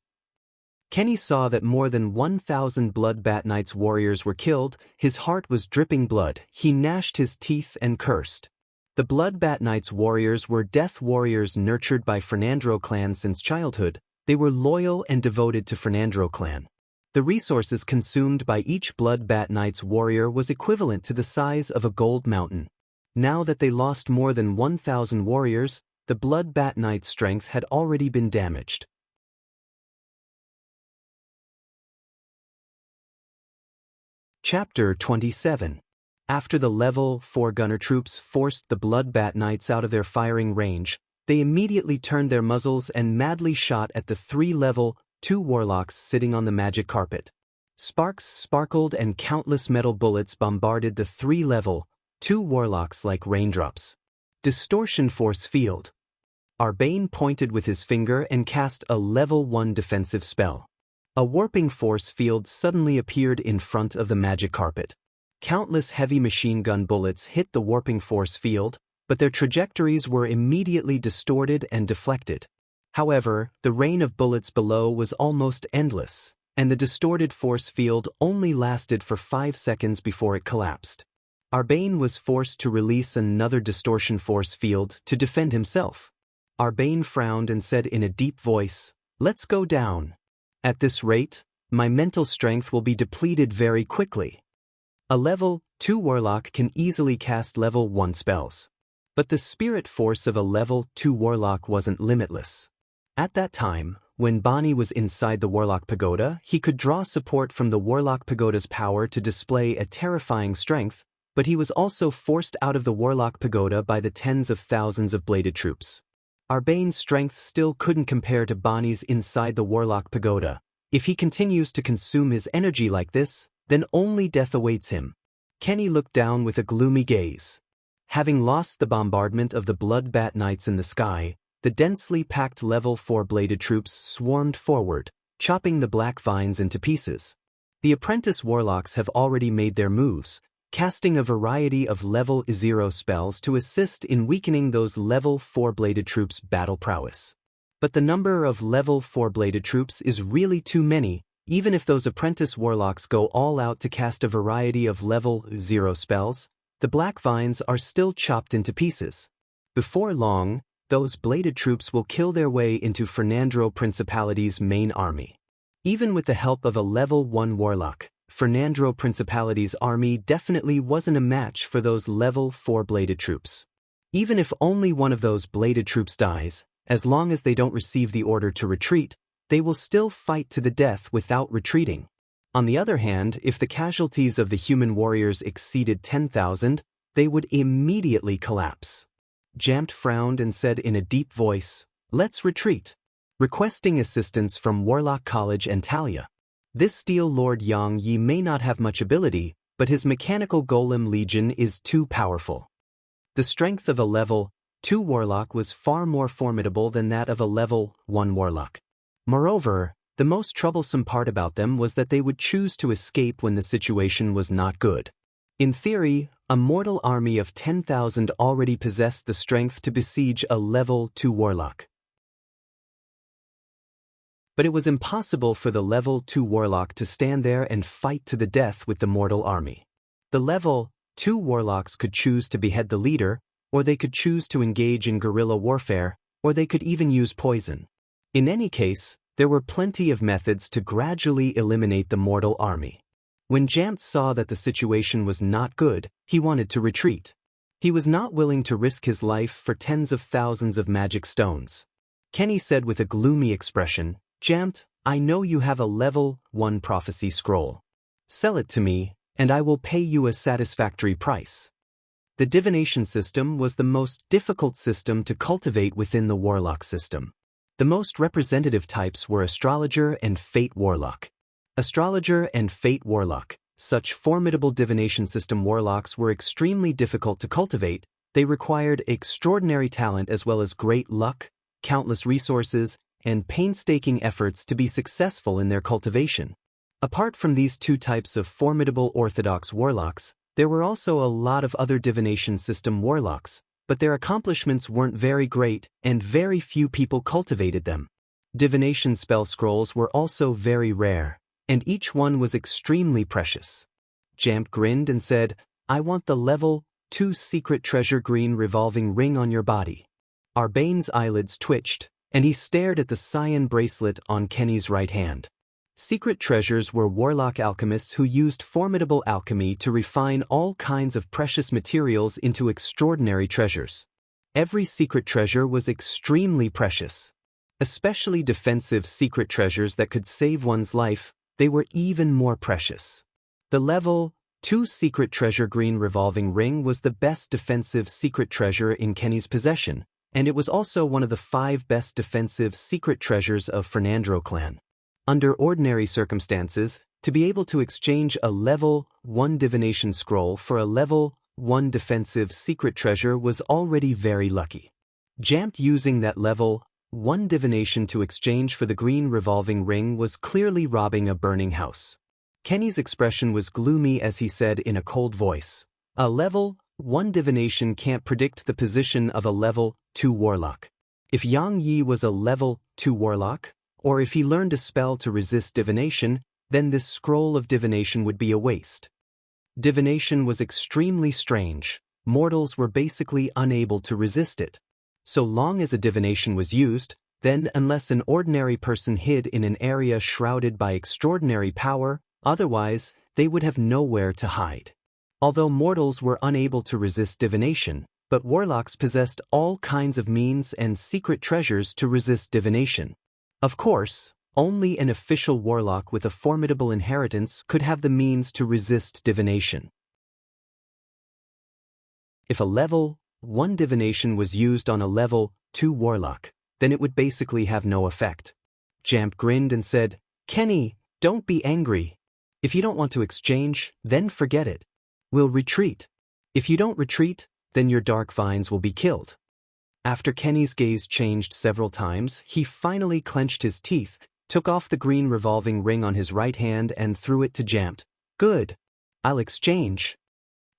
Kenny saw that more than 1,000 Blood Bat Knights warriors were killed. His heart was dripping blood. He gnashed his teeth and cursed. The Blood Bat Knights warriors were death warriors nurtured by Fernandro clan since childhood. They were loyal and devoted to Fernandro clan. The resources consumed by each Blood Bat Knights warrior was equivalent to the size of a gold mountain. Now that they lost more than 1,000 warriors, the Blood Bat Knight's strength had already been damaged. Chapter 27. After the level 4 gunner troops forced the Blood Bat Knights out of their firing range, they immediately turned their muzzles and madly shot at the 3 level 2 warlocks sitting on the magic carpet. Sparks sparkled and countless metal bullets bombarded the 3 level 2 warlocks like raindrops. Distortion force field. Arbane pointed with his finger and cast a level 1 defensive spell. A warping force field suddenly appeared in front of the magic carpet. Countless heavy machine gun bullets hit the warping force field, but their trajectories were immediately distorted and deflected. However, the rain of bullets below was almost endless, and the distorted force field only lasted for 5 seconds before it collapsed. Arbane was forced to release another distortion force field to defend himself. Arbane frowned and said in a deep voice, "Let's go down. At this rate, my mental strength will be depleted very quickly." A level 2 warlock can easily cast level 1 spells. But the spirit force of a level 2 warlock wasn't limitless. At that time, when Bonnie was inside the Warlock Pagoda, he could draw support from the Warlock Pagoda's power to display a terrifying strength, but he was also forced out of the Warlock Pagoda by the tens of thousands of bladed troops. Arbane's strength still couldn't compare to Bonnie's inside the Warlock Pagoda. If he continues to consume his energy like this, then only death awaits him. Kenny looked down with a gloomy gaze. Having lost the bombardment of the Blood Bat Knights in the sky, the densely packed level 4 bladed troops swarmed forward, chopping the black vines into pieces. The apprentice warlocks have already made their moves, casting a variety of level 0 spells to assist in weakening those level 4 bladed troops' battle prowess. But the number of level 4 bladed troops is really too many. Even if those apprentice warlocks go all out to cast a variety of level 0 spells, the black vines are still chopped into pieces. Before long, those bladed troops will kill their way into Fernandro Principality's main army. Even with the help of a level 1 warlock, Fernandro Principality's army definitely wasn't a match for those level 4 bladed troops. Even if only one of those bladed troops dies, as long as they don't receive the order to retreat, they will still fight to the death without retreating. On the other hand, if the casualties of the human warriors exceeded 10,000, they would immediately collapse. Jamt frowned and said in a deep voice, "Let's retreat." Requesting assistance from Warlock College and Talia. This Steel Lord Yang Yi may not have much ability, but his mechanical golem legion is too powerful. The strength of a level 2 warlock was far more formidable than that of a level 1 warlock. Moreover, the most troublesome part about them was that they would choose to escape when the situation was not good. In theory, a mortal army of 10,000 already possessed the strength to besiege a level 2 warlock. But it was impossible for the level 2 warlock to stand there and fight to the death with the mortal army. The level 2 warlocks could choose to behead the leader, or they could choose to engage in guerrilla warfare, or they could even use poison. In any case, there were plenty of methods to gradually eliminate the mortal army. When Jamt saw that the situation was not good, he wanted to retreat. He was not willing to risk his life for tens of thousands of magic stones. Kenny said with a gloomy expression, "Jamt, I know you have a level 1 prophecy scroll. Sell it to me, and I will pay you a satisfactory price." The divination system was the most difficult system to cultivate within the warlock system. The most representative types were astrologer and fate warlock. Astrologer and fate warlock, such formidable divination system warlocks were extremely difficult to cultivate. They required extraordinary talent as well as great luck, countless resources, and painstaking efforts to be successful in their cultivation. Apart from these two types of formidable orthodox warlocks, there were also a lot of other divination system warlocks, but their accomplishments weren't very great, and very few people cultivated them. Divination spell scrolls were also very rare, and each one was extremely precious. Jamp grinned and said, "I want the level 2 secret treasure green revolving ring on your body." Arbane's eyelids twitched, and he stared at the cyan bracelet on Kenny's right hand. Secret treasures were warlock alchemists who used formidable alchemy to refine all kinds of precious materials into extraordinary treasures. Every secret treasure was extremely precious. Especially defensive secret treasures that could save one's life, they were even more precious. The level 2 secret treasure green revolving ring was the best defensive secret treasure in Kenny's possession, and it was also one of the 5 best defensive secret treasures of Fernandro clan. Under ordinary circumstances, to be able to exchange a level 1 divination scroll for a level 1 defensive secret treasure was already very lucky. Jamp using that level 1 divination to exchange for the green revolving ring was clearly robbing a burning house. Kenny's expression was gloomy as he said in a cold voice, "A level 1 divination can't predict the position of a level 2 warlock. If Yang Yi was a level 2 warlock, or if he learned a spell to resist divination, then this scroll of divination would be a waste." Divination was extremely strange. Mortals were basically unable to resist it. So long as a divination was used, then unless an ordinary person hid in an area shrouded by extraordinary power, otherwise they would have nowhere to hide. Although mortals were unable to resist divination, but warlocks possessed all kinds of means and secret treasures to resist divination. Of course, only an official warlock with a formidable inheritance could have the means to resist divination. If a level 1 divination was used on a level 2 warlock, then it would basically have no effect. Jamp grinned and said, "Kenny, don't be angry. If you don't want to exchange, then forget it. We'll retreat. If you don't retreat, then your dark vines will be killed." After Kenny's gaze changed several times, he finally clenched his teeth, took off the green revolving ring on his right hand and threw it to Jamp. "Good. I'll exchange."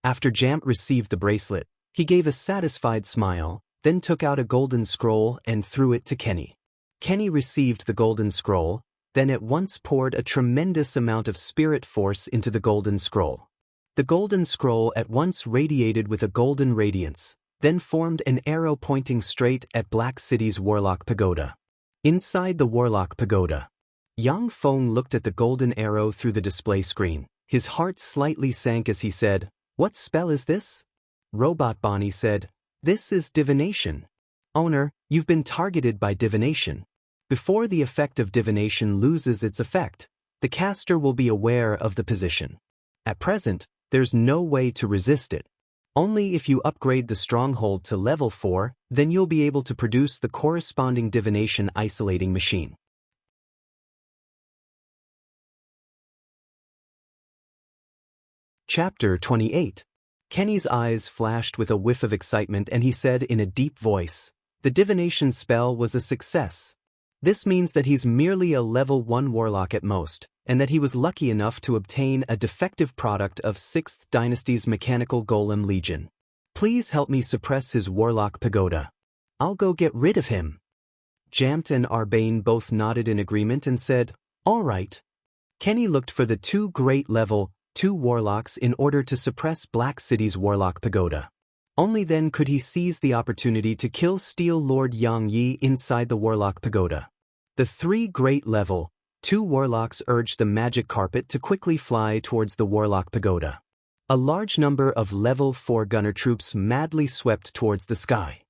After Jamp received the bracelet, he gave a satisfied smile, then took out a golden scroll and threw it to Kenny. Kenny received the golden scroll, then at once poured a tremendous amount of spirit force into the golden scroll. The golden scroll at once radiated with a golden radiance, then formed an arrow pointing straight at Black City's Warlock Pagoda. Inside the Warlock Pagoda, Yang Feng looked at the golden arrow through the display screen. His heart slightly sank as he said, "What spell is this?" Robot Bonnie said, "This is divination. Owner, you've been targeted by divination. Before the effect of divination loses its effect, the caster will be aware of the position. At present, there's no way to resist it. Only if you upgrade the stronghold to level 4, then you'll be able to produce the corresponding divination isolating machine." Chapter 28. Kenny's eyes flashed with a whiff of excitement and he said in a deep voice, "The divination spell was a success. This means that he's merely a level 1 warlock at most, and that he was lucky enough to obtain a defective product of 6th Dynasty's Mechanical Golem Legion. Please help me suppress his Warlock Pagoda. I'll go get rid of him." Jampt and Arbane both nodded in agreement and said, "All right." Kenny looked for the 2 great level 2 warlocks in order to suppress Black City's Warlock Pagoda. Only then could he seize the opportunity to kill Steel Lord Yang Yi inside the Warlock Pagoda. The 3 great level 2 warlocks urged the magic carpet to quickly fly towards the Warlock Pagoda. A large number of level 4 gunner troops madly swept towards the sky.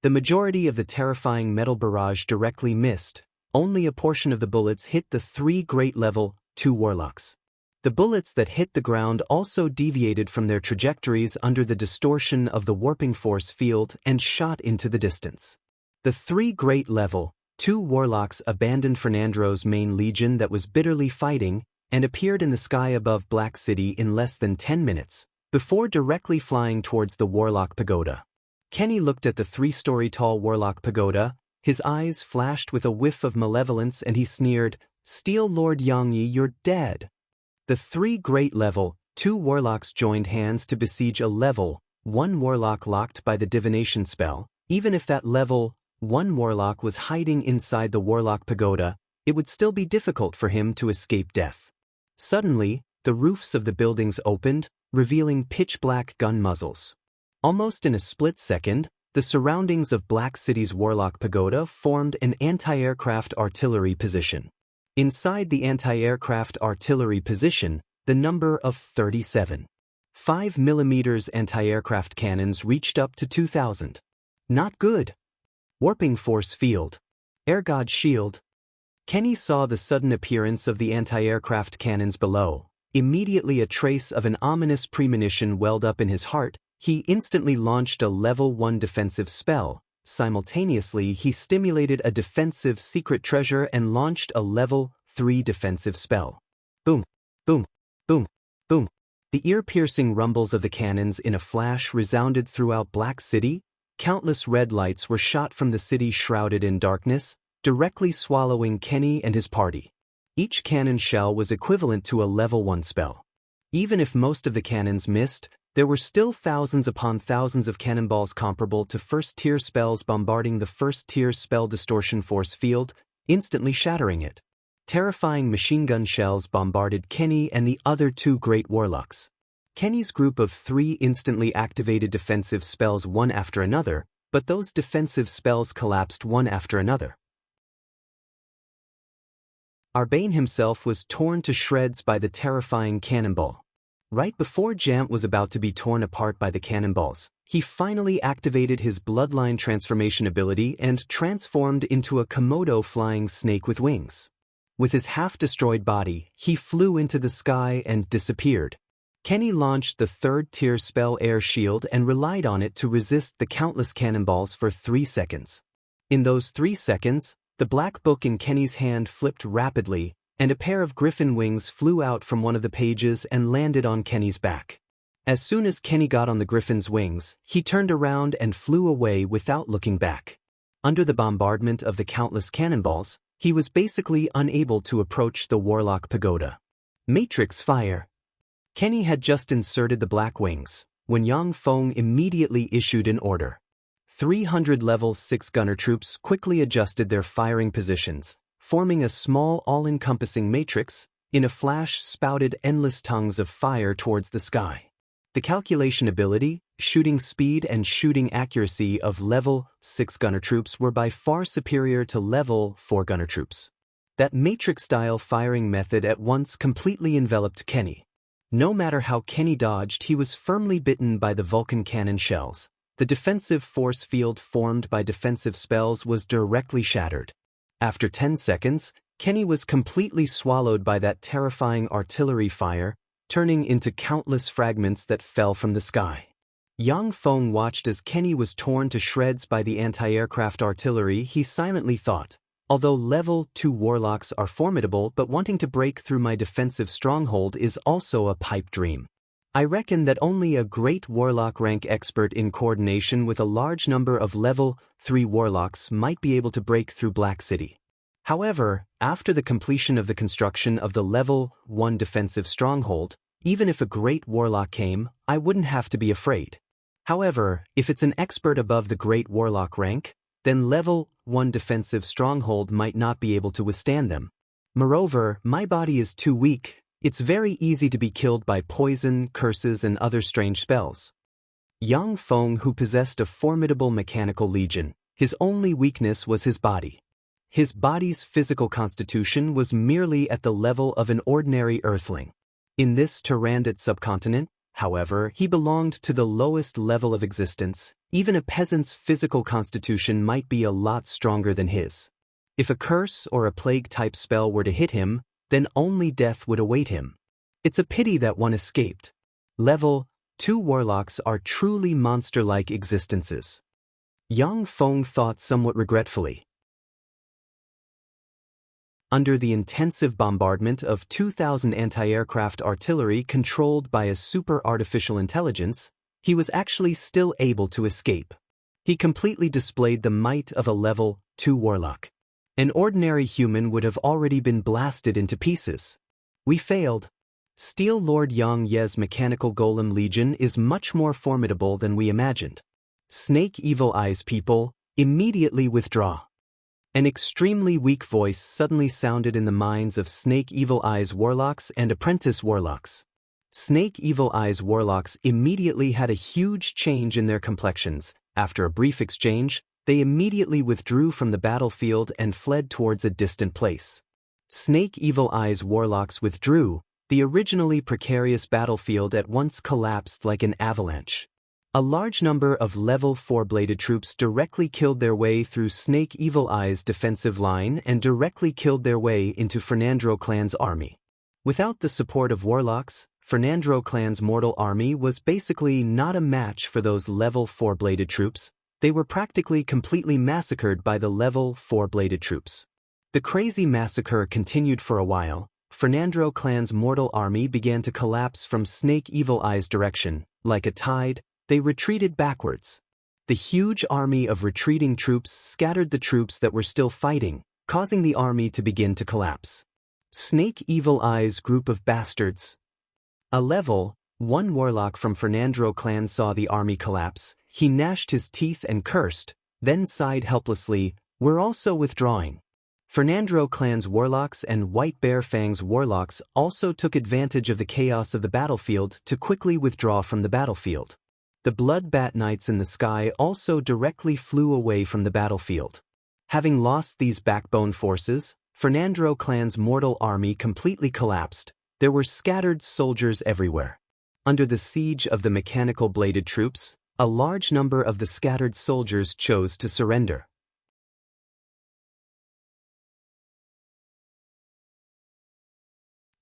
The majority of the terrifying metal barrage directly missed. Only a portion of the bullets hit the 3 great level 2 warlocks. The bullets that hit the ground also deviated from their trajectories under the distortion of the warping force field and shot into the distance. The 3 great level 2 warlocks abandoned Fernandro's main legion that was bitterly fighting and appeared in the sky above Black City in less than 10 minutes, before directly flying towards the Warlock Pagoda. Kenny looked at the 3-story tall Warlock Pagoda, His eyes flashed with a whiff of malevolence and he sneered, "Steel Lord Yangyi, you're dead." The 3 great level 2 warlocks joined hands to besiege a level 1 warlock locked by the divination spell. Even if that level 1 warlock was hiding inside the warlock pagoda, it would still be difficult for him to escape death. Suddenly, the roofs of the buildings opened, revealing pitch-black gun muzzles. Almost in a split second, the surroundings of Black City's warlock pagoda formed an anti-aircraft artillery position. Inside the anti-aircraft artillery position, the number of 37. 5mm anti-aircraft cannons reached up to 2,000. Not good. Warping force field. Air god shield. Kenny saw the sudden appearance of the anti-aircraft cannons below. Immediately a trace of an ominous premonition welled up in his heart. He instantly launched a level 1 defensive spell. Simultaneously, he stimulated a defensive secret treasure and launched a level 3 defensive spell. Boom, boom, boom, boom. The ear-piercing rumbles of the cannons in a flash resounded throughout Black City. Countless red lights were shot from the city shrouded in darkness, directly swallowing Kenny and his party. Each cannon shell was equivalent to a level 1 spell. Even if most of the cannons missed, there were still thousands upon thousands of cannonballs comparable to first-tier spells bombarding the first-tier spell distortion force field, instantly shattering it. Terrifying machine gun shells bombarded Kenny and the other 2 great warlocks. Kenny's group of 3 instantly activated defensive spells one after another, but those defensive spells collapsed one after another. Arbane himself was torn to shreds by the terrifying cannonball. Right before Jamp was about to be torn apart by the cannonballs, he finally activated his bloodline transformation ability and transformed into a Komodo flying snake with wings. With his half-destroyed body, he flew into the sky and disappeared. Kenny launched the 3rd-tier spell Air Shield and relied on it to resist the countless cannonballs for 3 seconds. In those 3 seconds, the black book in Kenny's hand flipped rapidly, and a pair of griffin wings flew out from one of the pages and landed on Kenny's back. As soon as Kenny got on the griffin's wings, he turned around and flew away without looking back. Under the bombardment of the countless cannonballs, he was basically unable to approach the warlock pagoda. Matrix fire. Kenny had just inserted the black wings, when Yang Feng immediately issued an order. 300 level 6 gunner troops quickly adjusted their firing positions, forming a small all-encompassing matrix. In a flash spouted endless tongues of fire towards the sky. The calculation ability, shooting speed and shooting accuracy of level 6 gunner troops were by far superior to level 4 gunner troops. That matrix-style firing method at once completely enveloped Kenny. No matter how Kenny dodged, he was firmly bitten by the Vulcan cannon shells. The defensive force field formed by defensive spells was directly shattered. After 10 seconds, Kenny was completely swallowed by that terrifying artillery fire, turning into countless fragments that fell from the sky. Yang Feng watched as Kenny was torn to shreds by the anti-aircraft artillery. He silently thought, although level 2 warlocks are formidable, but wanting to break through my defensive stronghold is also a pipe dream. I reckon that only a great warlock rank expert in coordination with a large number of level 3 warlocks might be able to break through Black City. However, after the completion of the construction of the level 1 defensive stronghold, even if a great warlock came, I wouldn't have to be afraid. However, if it's an expert above the great warlock rank, then level 1 defensive stronghold might not be able to withstand them. Moreover, my body is too weak. It's very easy to be killed by poison, curses, and other strange spells. Yang Feng, who possessed a formidable mechanical legion, his only weakness was his body. His body's physical constitution was merely at the level of an ordinary earthling. In this Tyrannid subcontinent, however, he belonged to the lowest level of existence. Even a peasant's physical constitution might be a lot stronger than his. If a curse or a plague-type spell were to hit him, then only death would await him. It's a pity that one escaped. Level 2 warlocks are truly monster-like existences. Yang Feng thought somewhat regretfully. Under the intensive bombardment of 2,000 anti-aircraft artillery controlled by a super artificial intelligence, he was actually still able to escape. He completely displayed the might of a level 2 warlock. An ordinary human would have already been blasted into pieces. We failed. Steel Lord Xianxia's mechanical golem legion is much more formidable than we imagined. Snake Evil Eyes people, immediately withdraw. An extremely weak voice suddenly sounded in the minds of Snake Evil Eyes warlocks and apprentice warlocks. Snake Evil Eyes warlocks immediately had a huge change in their complexions. After a brief exchange, they immediately withdrew from the battlefield and fled towards a distant place. Snake Evil Eyes warlocks withdrew. The originally precarious battlefield at once collapsed like an avalanche. A large number of level 4 bladed troops directly killed their way through Snake Evil Eye's defensive line and directly killed their way into Fernandro clan's army. Without the support of warlocks, Fernandro clan's mortal army was basically not a match for those level 4 bladed troops. They were practically completely massacred by the level 4 bladed troops. The crazy massacre continued for a while. Fernandro clan's mortal army began to collapse from Snake Evil Eye's direction. Like a tide, they retreated backwards. The huge army of retreating troops scattered the troops that were still fighting, causing the army to begin to collapse. Snake Evil Eye's group of bastards. A level 1 warlock from Fernandro clan saw the army collapse. He gnashed his teeth and cursed, then sighed helplessly, "We're also withdrawing." Fernandro clan's warlocks and White Bear Fang's warlocks also took advantage of the chaos of the battlefield to quickly withdraw from the battlefield. The Blood Bat Knights in the sky also directly flew away from the battlefield. Having lost these backbone forces, Fernandro clan's mortal army completely collapsed. There were scattered soldiers everywhere. Under the siege of the mechanical bladed troops, a large number of the scattered soldiers chose to surrender.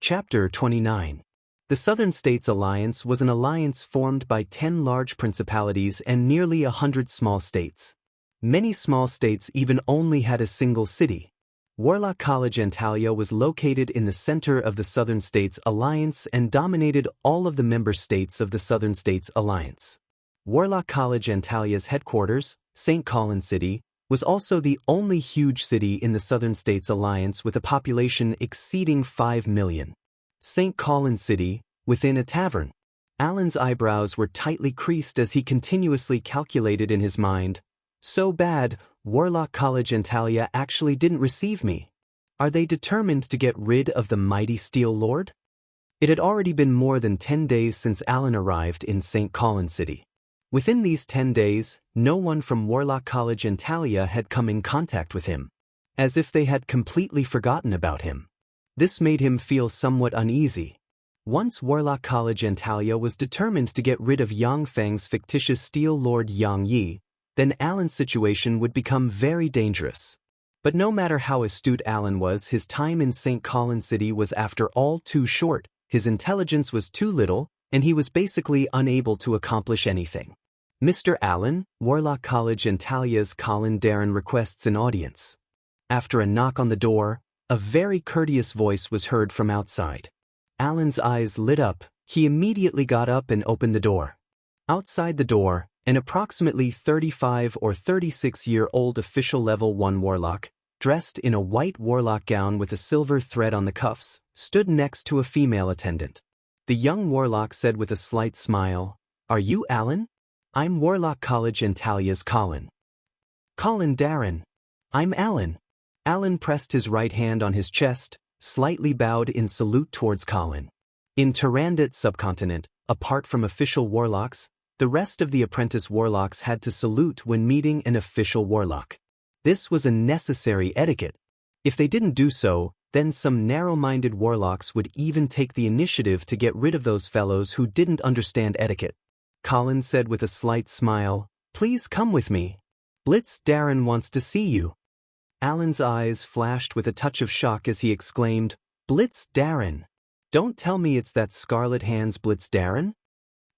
Chapter 29. The Southern States Alliance was an alliance formed by 10 large principalities and nearly 100 small states. Many small states even only had a single city. Warlock College Antalya was located in the center of the Southern States Alliance and dominated all of the member states of the Southern States Alliance. Warlock College Antalya's headquarters, St. Colin City, was also the only huge city in the Southern States Alliance with a population exceeding 5 million. St. Colin City, within a tavern. Alan's eyebrows were tightly creased as he continuously calculated in his mind. So bad, Warlock College Antalya actually didn't receive me. Are they determined to get rid of the mighty Steel Lord? It had already been more than 10 days since Alan arrived in St. Colin City. Within these 10 days, no one from Warlock College Antalya had come in contact with him. As if they had completely forgotten about him. This made him feel somewhat uneasy. Once Warlock College Antalya was determined to get rid of Yang Feng's fictitious Steel Lord Yang Yi, then Alan's situation would become very dangerous. But no matter how astute Alan was, his time in St. Colin City was after all too short, his intelligence was too little, and he was basically unable to accomplish anything. "Mr. Allen, Warlock College Antalya's Colin Darren requests an audience." After a knock on the door, a very courteous voice was heard from outside. Alan's eyes lit up. He immediately got up and opened the door. Outside the door, an approximately 35 or 36-year-old official level 1 warlock, dressed in a white warlock gown with a silver thread on the cuffs, stood next to a female attendant. The young warlock said with a slight smile, "Are you Alan? I'm Warlock College Antalya's Colin." "Colin Darren. I'm Alan." Alan pressed his right hand on his chest, slightly bowed in salute towards Colin. In Tyrannid subcontinent, apart from official warlocks, the rest of the apprentice warlocks had to salute when meeting an official warlock. This was a necessary etiquette. If they didn't do so, then some narrow-minded warlocks would even take the initiative to get rid of those fellows who didn't understand etiquette. Colin said with a slight smile, "Please come with me. Blitz Darren wants to see you." Alan's eyes flashed with a touch of shock as he exclaimed, "Blitz Darren? Don't tell me it's that Scarlet Hands Blitz Darren?"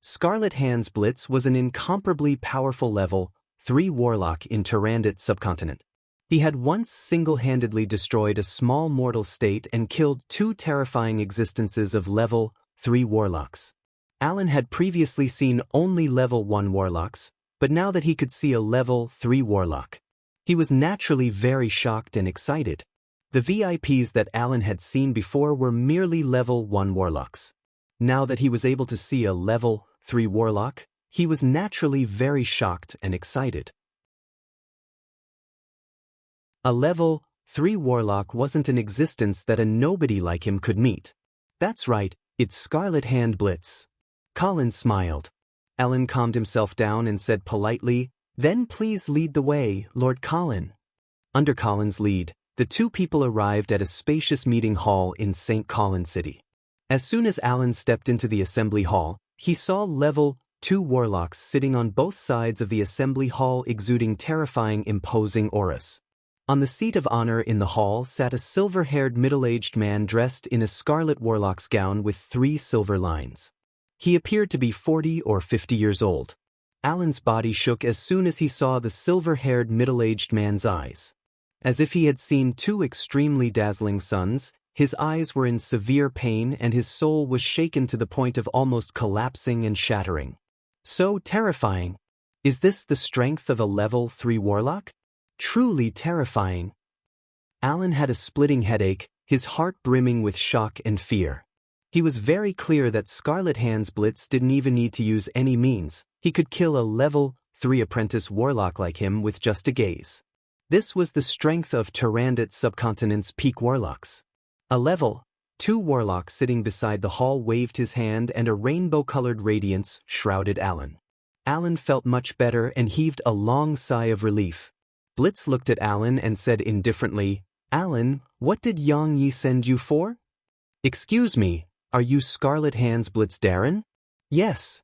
Scarlet Hands Blitz was an incomparably powerful level 3 warlock in Tyrannid subcontinent. He had once single-handedly destroyed a small mortal state and killed 2 terrifying existences of level 3 warlocks. Alan had previously seen only level 1 warlocks, but now that he could see a level 3 warlock, he was naturally very shocked and excited. The VIPs that Alan had seen before were merely level 1 warlocks. Now that he was able to see a level 3 warlock, he was naturally very shocked and excited. A level 3 warlock wasn't an existence that a nobody like him could meet. That's right, it's Scarlet Hand Blitz. Colin smiled. Alan calmed himself down and said politely, "Then please lead the way, Lord Colin." Under Colin's lead, the two people arrived at a spacious meeting hall in St. Colin City. As soon as Alan stepped into the assembly hall, he saw level 2 warlocks sitting on both sides of the assembly hall exuding terrifying, imposing auras. On the seat of honor in the hall sat a silver-haired middle-aged man dressed in a scarlet warlock's gown with 3 silver lines. He appeared to be 40 or 50 years old. Alan's body shook as soon as he saw the silver-haired middle-aged man's eyes. As if he had seen 2 extremely dazzling suns, his eyes were in severe pain and his soul was shaken to the point of almost collapsing and shattering. So terrifying. Is this the strength of a level 3 warlock? Truly terrifying. Alan had a splitting headache, his heart brimming with shock and fear. He was very clear that Scarlet Hand's Blitz didn't even need to use any means. He could kill a level 3 apprentice warlock like him with just a gaze. This was the strength of Tyrannid Subcontinent's peak warlocks. A level 2 warlock sitting beside the hall waved his hand and a rainbow-colored radiance shrouded Alan. Alan felt much better and heaved a long sigh of relief. Blitz looked at Alan and said indifferently, "Alan, what did Xianxia send you for?" "Excuse me, are you Scarlet Hand's Blitz Darren?" "Yes,"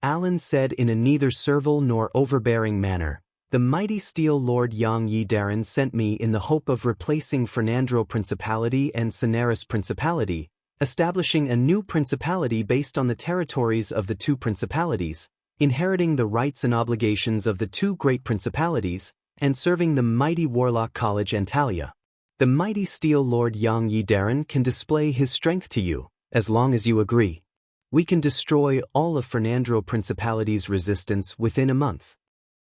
Alan said in a neither servile nor overbearing manner. "The mighty Steel Lord Xianxia Darren sent me in the hope of replacing Fernandro Principality and Cineris Principality, establishing a new principality based on the territories of the 2 principalities, inheriting the rights and obligations of the 2 great principalities, and serving the mighty Warlock College Antalya. The mighty Steel Lord Xianxia Darren can display his strength to you, as long as you agree. We can destroy all of Fernandro Principality's resistance within a month."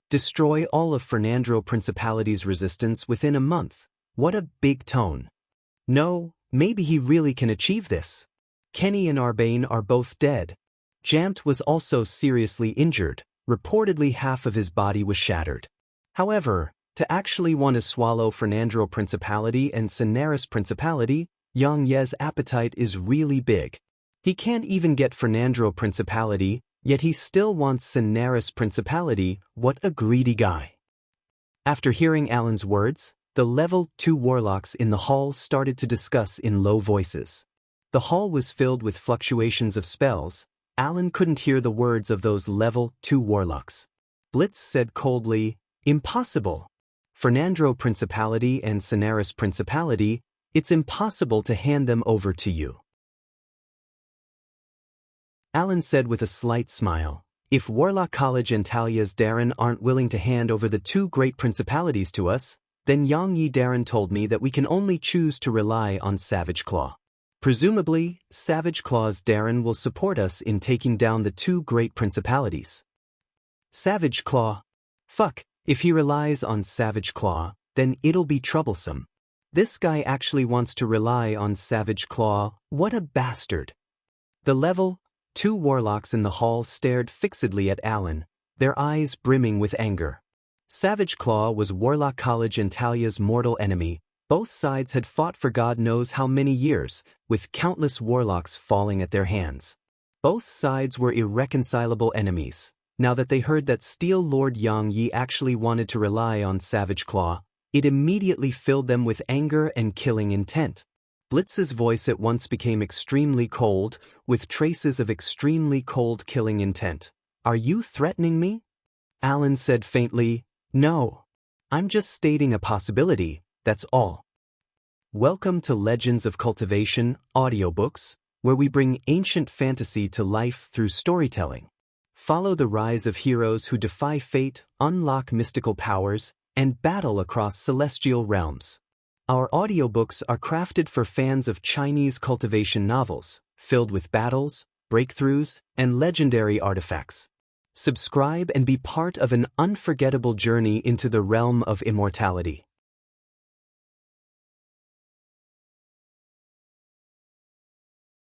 Destroy all of Fernandro Principality's resistance within a month. What a big tone. No, maybe he really can achieve this. Kenny and Arbane are both dead. Jamt was also seriously injured. Reportedly half of his body was shattered. However, to actually want to swallow Fernandro Principality and Cineris Principality, Xianxia's appetite is really big. He can't even get Fernandro Principality, yet he still wants Cineris Principality. What a greedy guy. After hearing Alan's words, the level 2 warlocks in the hall started to discuss in low voices. The hall was filled with fluctuations of spells. Alan couldn't hear the words of those level 2 warlocks. Blitz said coldly, "Impossible. Fernandro Principality and Cineris Principality, it's impossible to hand them over to you." Alan said with a slight smile, "If Warlock College Antalya's Darren aren't willing to hand over the 2 great principalities to us, then Xianxia Darren told me that we can only choose to rely on Savage Claw. Presumably, Savage Claw's Darren will support us in taking down the 2 great principalities." Savage Claw? Fuck, if he relies on Savage Claw, then it'll be troublesome. This guy actually wants to rely on Savage Claw. What a bastard. The level 2 warlocks in the hall stared fixedly at Alan, their eyes brimming with anger. Savage Claw was Warlock College Antalya's mortal enemy. Both sides had fought for God knows how many years, with countless warlocks falling at their hands. Both sides were irreconcilable enemies. Now that they heard that Steel Lord Xianxia actually wanted to rely on Savage Claw, it immediately filled them with anger and killing intent. Blitz's voice at once became extremely cold, with traces of extremely cold killing intent. "Are you threatening me?" Alan said faintly, "No. I'm just stating a possibility, that's all." Welcome to Legends of Cultivation audiobooks, where we bring ancient fantasy to life through storytelling. Follow the rise of heroes who defy fate, unlock mystical powers, and battle across celestial realms. Our audiobooks are crafted for fans of Chinese cultivation novels, filled with battles, breakthroughs, and legendary artifacts. Subscribe and be part of an unforgettable journey into the realm of immortality.